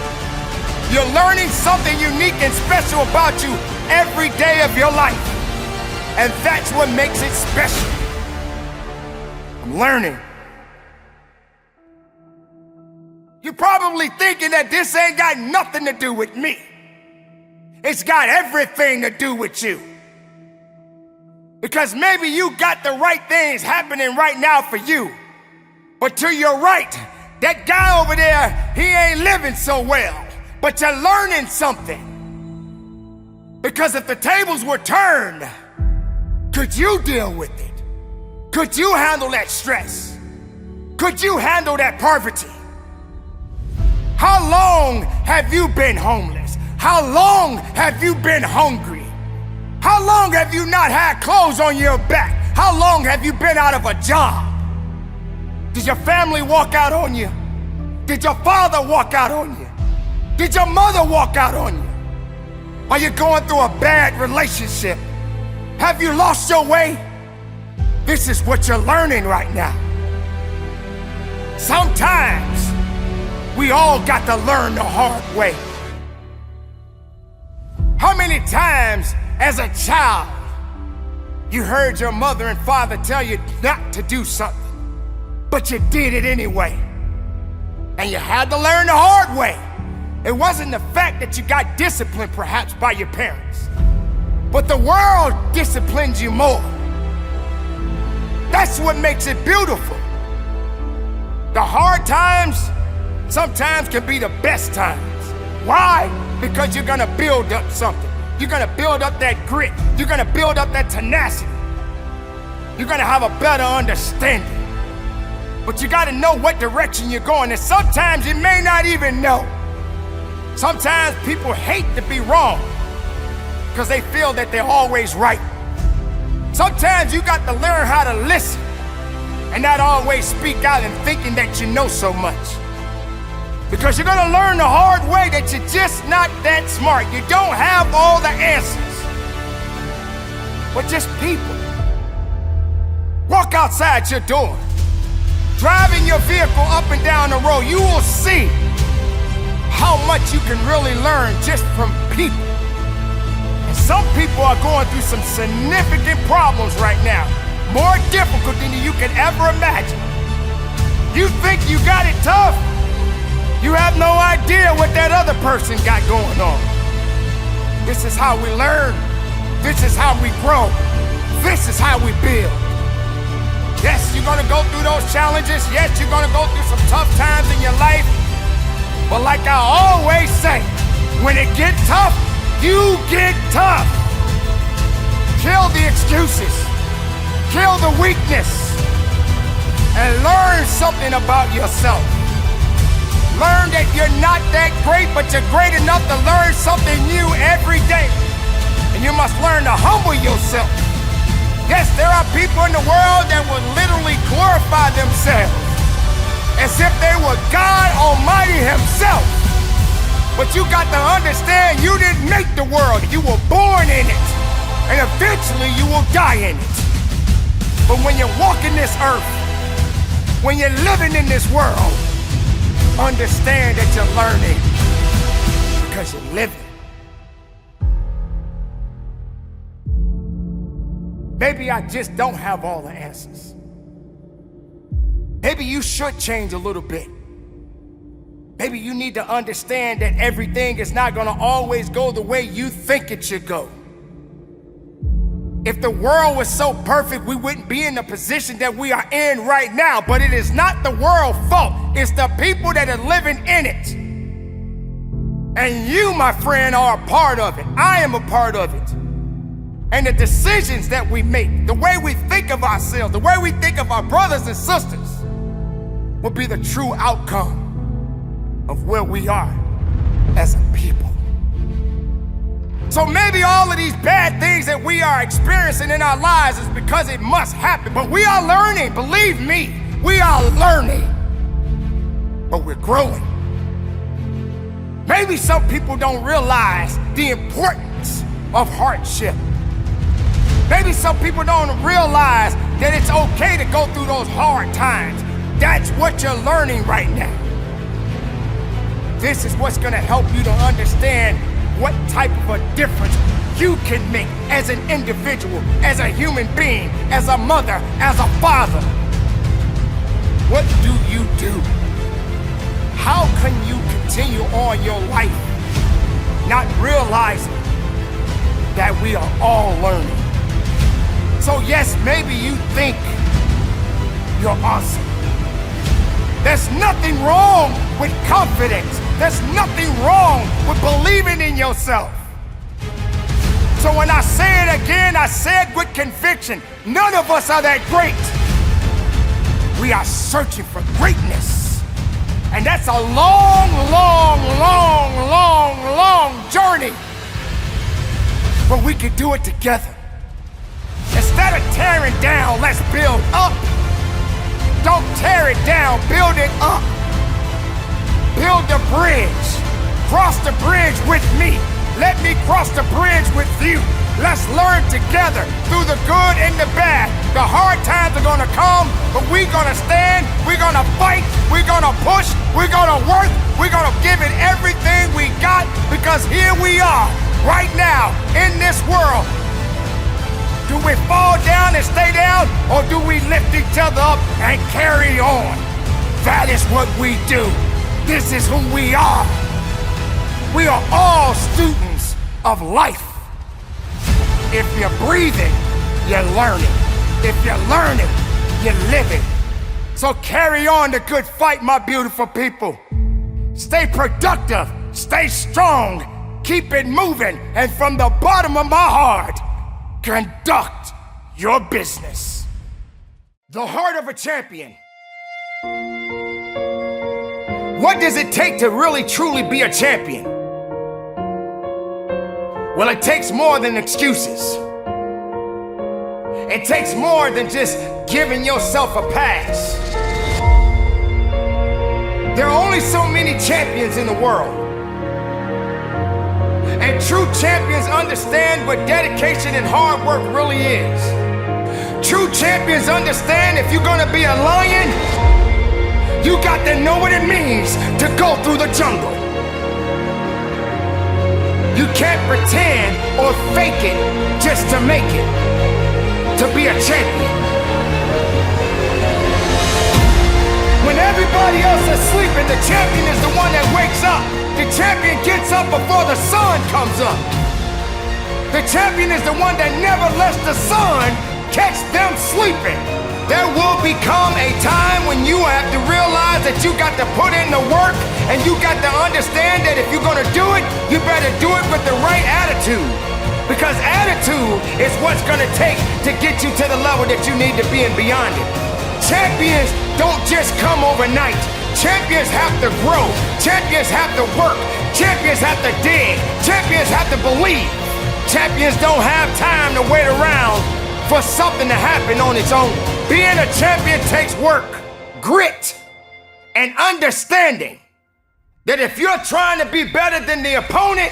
You're learning something unique and special about you every day of your life. And that's what makes it special. I'm learning. You're probably thinking that this ain't got nothing to do with me. It's got everything to do with you. Because maybe you got the right things happening right now for you. But to your right, that guy over there, he ain't living so well. But you're learning something. Because if the tables were turned, could you deal with it? Could you handle that stress? Could you handle that poverty? How long have you been homeless? How long have you been hungry? How long have you not had clothes on your back? How long have you been out of a job? Did your family walk out on you? Did your father walk out on you? Did your mother walk out on you? Are you going through a bad relationship? Have you lost your way? This is what you're learning right now. Sometimes we all got to learn the hard way. How many times as a child you heard your mother and father tell you not to do something, but you did it anyway? And you had to learn the hard way. It wasn't the fact that you got disciplined perhaps by your parents, but the world disciplines you more. That's what makes it beautiful. The hard times sometimes can be the best times. Why? Because you're gonna build up something. You're gonna build up that grit. You're gonna build up that tenacity. You're gonna have a better understanding. But you gotta know what direction you're going, and sometimes you may not even know. Sometimes people hate to be wrong because they feel that they're always right. Sometimes you got to learn how to listen and not always speak out and thinking that you know so much. Because you're gonna learn the hard way that you're just not that smart. You don't have all the answers. But just people. Walk outside your door. Driving your vehicle up and down the road, you will see how much you can really learn just from people. And some people are going through some significant problems right now. More difficult than you can ever imagine. You think you got it tough? You have no idea what that other person got going on. This is how we learn. This is how we grow. This is how we build. Yes, you're gonna go through those challenges. Yes, you're gonna go through some tough times in your life. But like I always say, when it gets tough, you get tough. Kill the excuses. Kill the weakness. And learn something about yourself. Learn that you're not that great, but you're great enough to learn something new every day. And you must learn to humble yourself. Yes, there are people in the world that will literally glorify themselves as if they were God Almighty Himself. But you got to understand, you didn't make the world. You were born in it. And eventually you will die in it. But when you're walking this earth, when you're living in this world, understand that you're learning because you're living. Maybe I just don't have all the answers. Maybe you should change a little bit. Maybe you need to understand that everything is not gonna always go the way you think it should go. If the world was so perfect, we wouldn't be in the position that we are in right now. But it is not the world's fault. It's the people that are living in it. And you, my friend, are a part of it. I am a part of it. And the decisions that we make, the way we think of ourselves, the way we think of our brothers and sisters, will be the true outcome of where we are as a people. So maybe all of these bad things that we are experiencing in our lives is because it must happen. But we are learning, believe me, we are learning. But we're growing. Maybe some people don't realize the importance of hardship. Maybe some people don't realize that it's okay to go through those hard times. That's what you're learning right now. This is what's gonna help you to understand what type of a difference you can make as an individual, as a human being, as a mother, as a father. What do you do? How can you continue on your life not realizing that we are all learning? So yes, maybe you think you're awesome. There's nothing wrong with confidence. There's nothing wrong with believing in yourself. So when I say it again, I say it with conviction. None of us are that great. We are searching for greatness. And that's a long, long, long, long, long journey. But we can do it together. Instead of tearing down, let's build up. Don't tear it down, build it up. Build the bridge. Cross the bridge with me. Let me cross the bridge with you. Let's learn together through the good and the bad. The hard times are gonna come, but we're gonna stand, we're gonna fight, we're gonna push, we're gonna work, we're gonna give it everything we got, because here we are, right now in this world. Do we fall down and stay down, or do we lift each other up and carry on? That is what we do. This is who we are. We are all students of life. If you're breathing, you're learning. If you're learning, you're living. So carry on the good fight, my beautiful people. Stay productive, stay strong, keep it moving, and from the bottom of my heart, conduct your business. The heart of a champion. What does it take to really truly be a champion? Well, it takes more than excuses. It takes more than just giving yourself a pass. There are only so many champions in the world. And true champions understand what dedication and hard work really is. True champions understand if you're gonna be a lion, you got to know what it means to go through the jungle. You can't pretend or fake it just to make it. To be a champion. When everybody else is sleeping, the champion is the one that wakes up. The champion gets up before the sun comes up. The champion is the one that never lets the sun catch them sleeping. There will become a time when you have to realize that you got to put in the work, and you got to understand that if you're gonna do it, you better do it with the right attitude. Because attitude is what's gonna take to get you to the level that you need to be and beyond it. Champions don't just come overnight. Champions have to grow. Champions have to work. Champions have to dig. Champions have to believe. Champions don't have time to wait around for something to happen on its own. Being a champion takes work, grit, and understanding that if you're trying to be better than the opponent,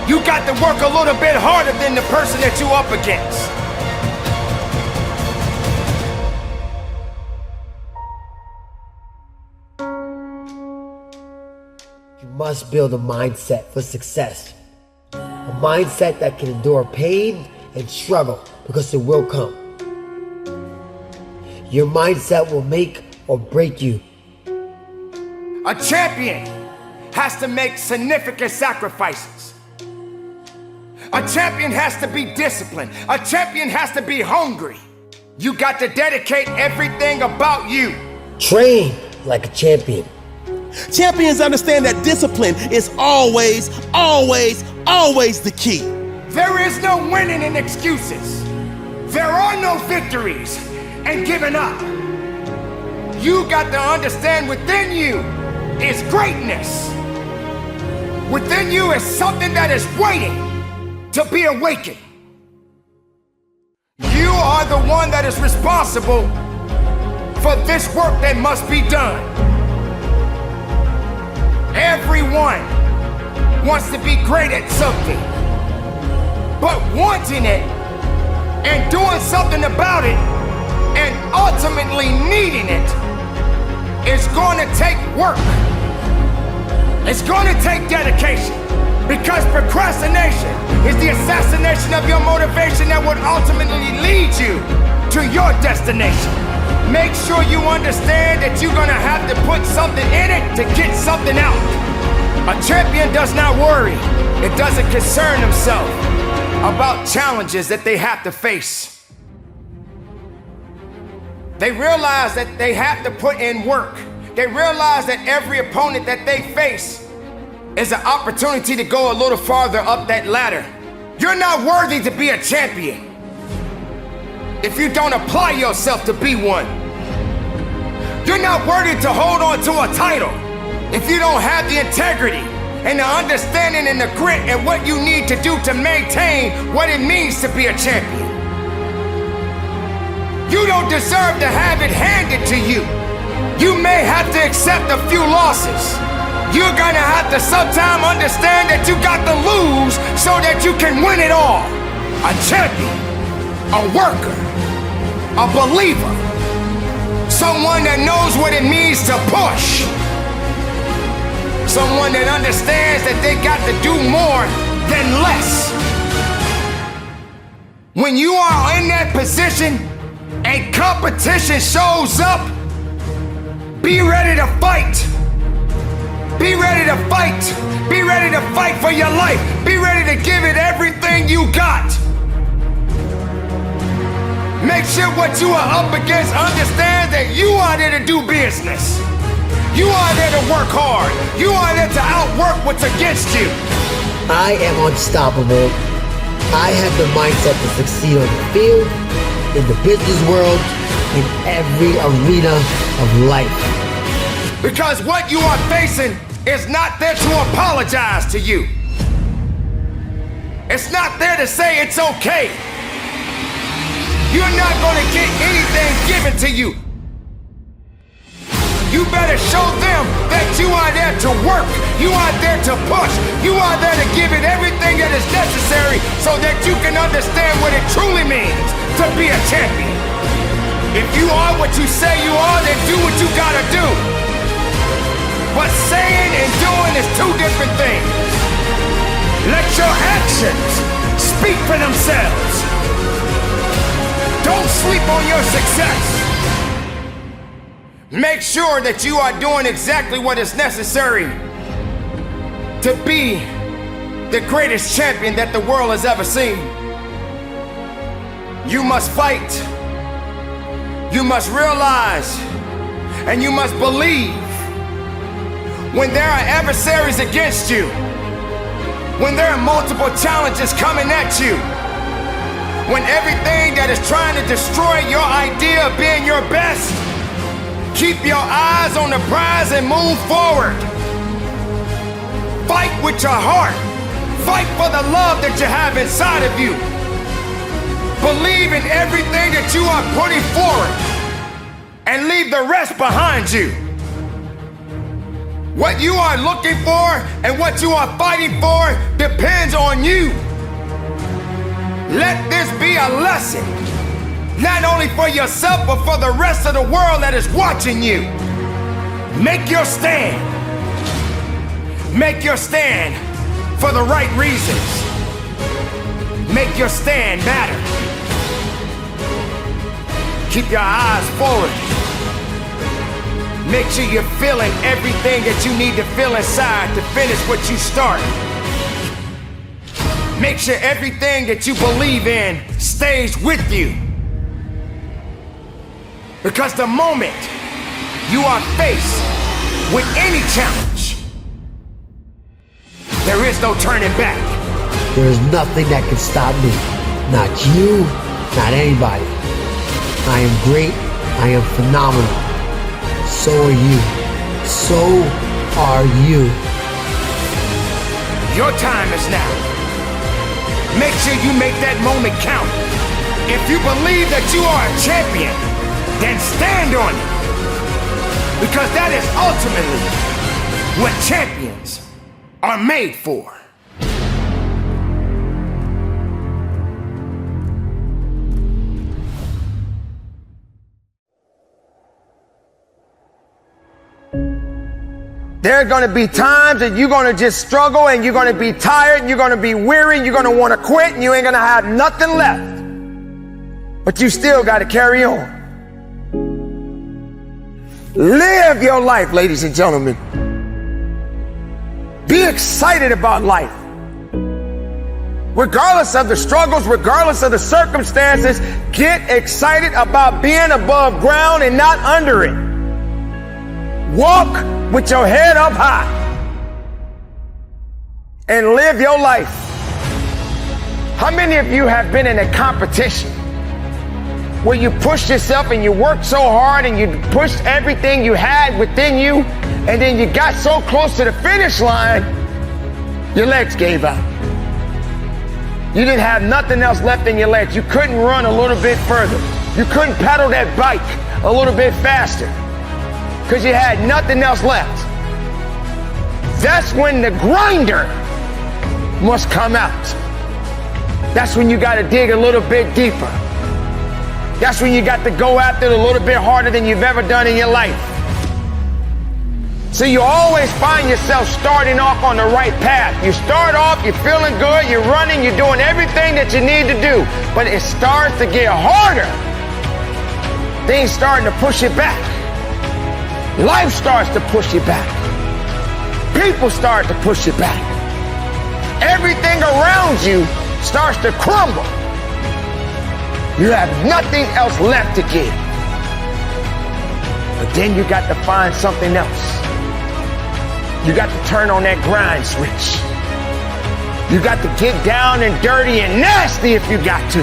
you got to work a little bit harder than the person that you're up against. You must build a mindset for success. A mindset that can endure pain and struggle, because it will come. Your mindset will make or break you. A champion has to make significant sacrifices. A champion has to be disciplined. A champion has to be hungry. You got to dedicate everything about you. Train like a champion. Champions understand that discipline is always, always, always the key. There is no winning in excuses. There are no victories and giving up. You got to understand within you is greatness. Within you is something that is waiting to be awakened. You are the one that is responsible for this work that must be done. Everyone wants to be great at something, but wanting it and doing something about it and ultimately needing it is going to take work. It's going to take dedication, because procrastination is the assassination of your motivation that would ultimately lead you to your destination. Make sure you understand that you're gonna have to put something in it to get something out. A champion does not worry. It doesn't concern themselves about challenges that they have to face. They realize that they have to put in work. They realize that every opponent that they face is an opportunity to go a little farther up that ladder. You're not worthy to be a champion if you don't apply yourself to be one. You're not worthy to hold on to a title if you don't have the integrity and the understanding and the grit and what you need to do to maintain what it means to be a champion. You don't deserve to have it handed to you. You may have to accept a few losses. You're gonna have to sometime understand that you got to lose so that you can win it all. A champion, a worker, a believer, someone that knows what it means to push. Someone that understands that they got to do more than less. When you are in that position and competition shows up, be ready to fight. Be ready to fight. Be ready to fight for your life. Be ready to give it everything you got. Make sure what you are up against understand that you are there to do business. You are there to work hard. You are there to outwork what's against you. I am unstoppable. I have the mindset to succeed on the field, in the business world, in every arena of life. Because what you are facing is not there to apologize to you. It's not there to say it's okay. You're not going to get anything given to you. You better show them that you are there to work. You are there to push. You are there to give it everything that is necessary so that you can understand what it truly means to be a champion. If you are what you say you are, then do what you gotta do. But saying and doing is two different things. Let your actions speak for themselves. Don't sleep on your success. Make sure that you are doing exactly what is necessary to be the greatest champion that the world has ever seen. You must fight. You must realize and you must believe when there are adversaries against you, when there are multiple challenges coming at you, when everything that is trying to destroy your idea of being your best, keep your eyes on the prize and move forward. Fight with your heart. Fight for the love that you have inside of you. Believe in everything that you are putting forward and leave the rest behind you. What you are looking for and what you are fighting for depends on you. Let this be a lesson, not only for yourself, but for the rest of the world that is watching you. Make your stand. Make your stand for the right reasons. Make your stand matter. Keep your eyes forward. Make sure you're feeling everything that you need to feel inside to finish what you start. Make sure everything that you believe in stays with you. Because the moment you are faced with any challenge, there is no turning back. There is nothing that can stop me. Not you, not anybody. I am great. I am phenomenal. So are you. So are you. Your time is now. Make sure you make that moment count. If you believe that you are a champion, then stand on it. Because that is ultimately what champions are made for. There are going to be times that you're going to just struggle and you're going to be tired and you're going to be weary and you're going to want to quit and you ain't going to have nothing left. But you still got to carry on. Live your life, ladies and gentlemen. Be excited about life. Regardless of the struggles, regardless of the circumstances, get excited about being above ground and not under it. Walk with your head up high and live your life. How many of you have been in a competition where you pushed yourself and you worked so hard and you pushed everything you had within you, and then you got so close to the finish line, your legs gave out. You didn't have nothing else left in your legs. You couldn't run a little bit further. You couldn't pedal that bike a little bit faster because you had nothing else left. That's when the grinder must come out. That's when you got to dig a little bit deeper. That's when you got to go after it a little bit harder than you've ever done in your life. So you always find yourself starting off on the right path. You start off, you're feeling good, you're running, you're doing everything that you need to do. But it starts to get harder. Things starting to push you back. Life starts to push you back. People start to push you back. Everything around you starts to crumble. You have nothing else left to give. But then you got to find something else. You got to turn on that grind switch. You got to get down and dirty and nasty if you got to.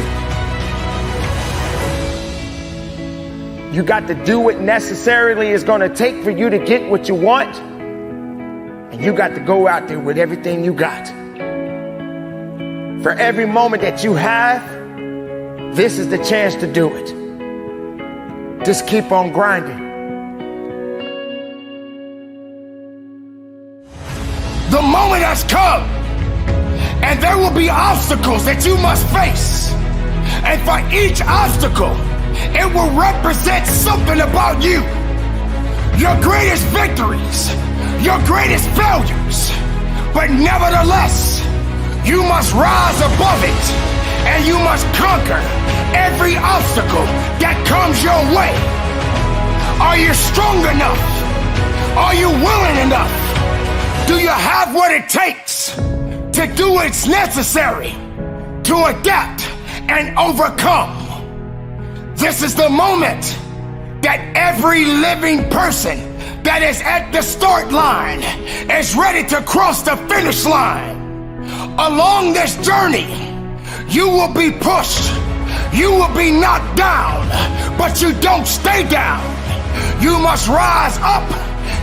You got to do what necessarily is going to take for you to get what you want. And you got to go out there with everything you got. For every moment that you have, this is the chance to do it. Just keep on grinding. The moment has come, and there will be obstacles that you must face. And for each obstacle, it will represent something about you. Your greatest victories, your greatest failures. But nevertheless, you must rise above it, and you must conquer every obstacle that comes your way. Are you strong enough? Are you willing enough? Do you have what it takes to do what's necessary to adapt and overcome? This is the moment that every living person that is at the start line is ready to cross the finish line. Along this journey, you will be pushed, you will be knocked down, but you don't stay down. You must rise up,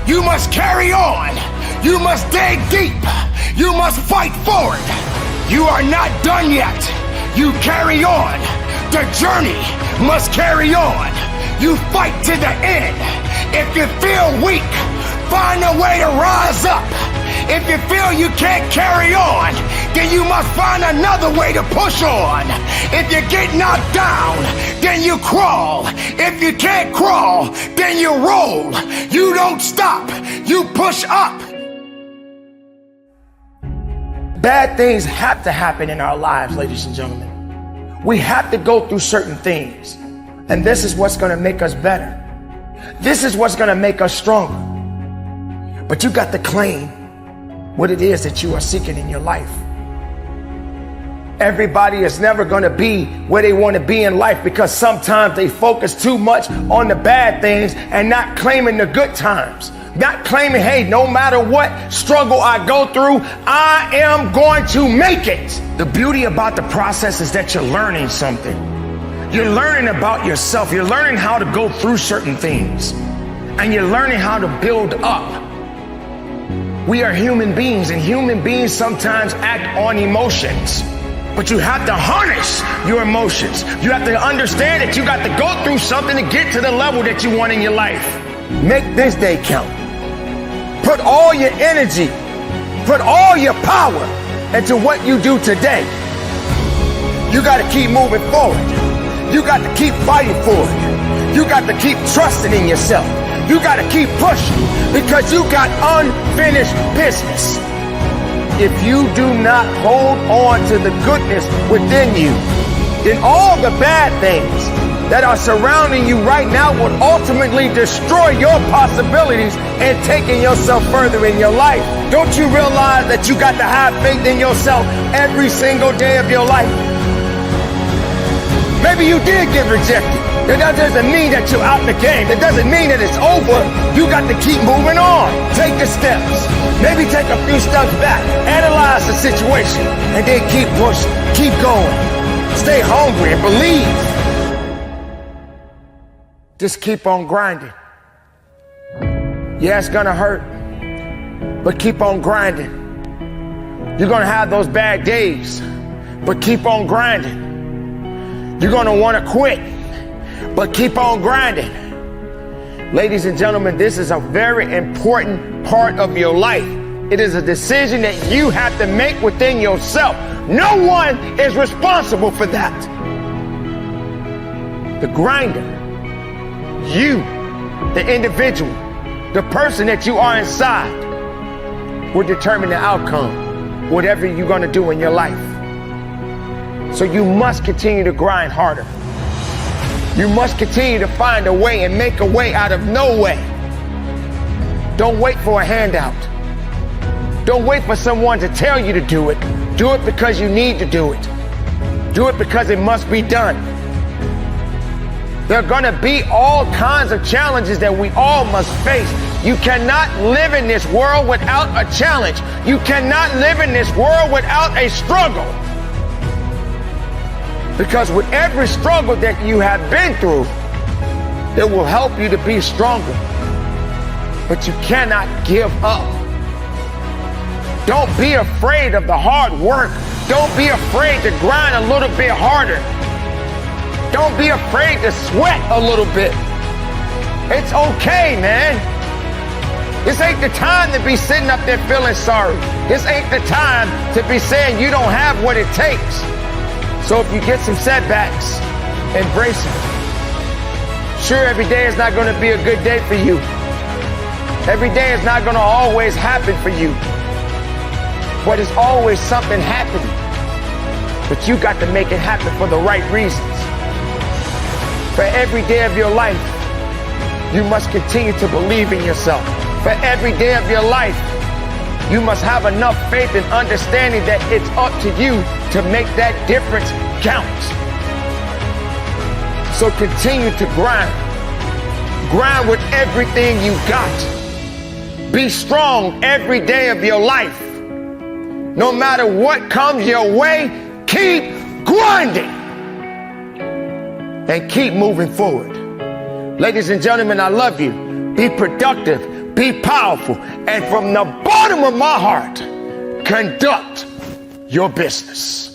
you must carry on. You must dig deep. You must fight forward. You are not done yet. You carry on. The journey must carry on. You fight to the end. If you feel weak, find a way to rise up. If you feel you can't carry on, then you must find another way to push on. If you get knocked down, then you crawl. If you can't crawl, then you roll. You don't stop. You push up. Bad things have to happen in our lives, ladies and gentlemen. We have to go through certain things. And this is what's going to make us better. This is what's going to make us stronger. But you got to claim what it is that you are seeking in your life. Everybody is never going to be where they want to be in life because sometimes they focus too much on the bad things and not claiming the good times. Not claiming, hey, no matter what struggle I go through, I am going to make it. The beauty about the process is that you're learning something. You're learning about yourself. You're learning how to go through certain things. And you're learning how to build up. We are human beings, and human beings sometimes act on emotions. But you have to harness your emotions. You have to understand that you got to go through something to get to the level that you want in your life. Make this day count. Put all your energy, put all your power into what you do today. You got to keep moving forward. You got to keep fighting for it. You got to keep trusting in yourself. You got to keep pushing because you got unfinished business. If you do not hold on to the goodness within you, then all the bad things that are surrounding you right now will ultimately destroy your possibilities in taking yourself further in your life. Don't you realize that you got to have faith in yourself every single day of your life? Maybe you did get rejected. That doesn't mean that you're out the game. That doesn't mean that it's over. You got to keep moving on. Take the steps. Maybe take a few steps back. Analyze the situation. And then keep pushing. Keep going. Stay hungry and believe. Just keep on grinding. Yeah, it's gonna hurt, but keep on grinding. You're gonna have those bad days, but keep on grinding. You're gonna wanna quit, but keep on grinding. Ladies and gentlemen, this is a very important part of your life. It is a decision that you have to make within yourself. No one is responsible for that. The grinder, you, the individual, The person that you are inside will determine the outcome, whatever you're going to do in your life. So you must continue to grind harder. You must continue to find a way and make a way out of no way. Don't wait for a handout. Don't wait for someone to tell you to do it. Do it because you need to do it. Do it because it must be done. There are going to be all kinds of challenges that we all must face. You cannot live in this world without a challenge. You cannot live in this world without a struggle. Because with every struggle that you have been through, it will help you to be stronger. But you cannot give up. Don't be afraid of the hard work. Don't be afraid to grind a little bit harder. Don't be afraid to sweat a little bit. It's okay, man. This ain't the time to be sitting up there feeling sorry. This ain't the time to be saying you don't have what it takes. So if you get some setbacks, embrace it. Sure, every day is not going to be a good day for you. Every day is not going to always happen for you. But it's always something happening. But you got to make it happen for the right reasons. For every day of your life, you must continue to believe in yourself. For every day of your life, you must have enough faith and understanding that it's up to you to make that difference count. So continue to grind. Grind with everything you got. Be strong every day of your life. No matter what comes your way, keep grinding and keep moving forward. Ladies and gentlemen, I love you. Be productive, be powerful, and from the bottom of my heart, conduct your business.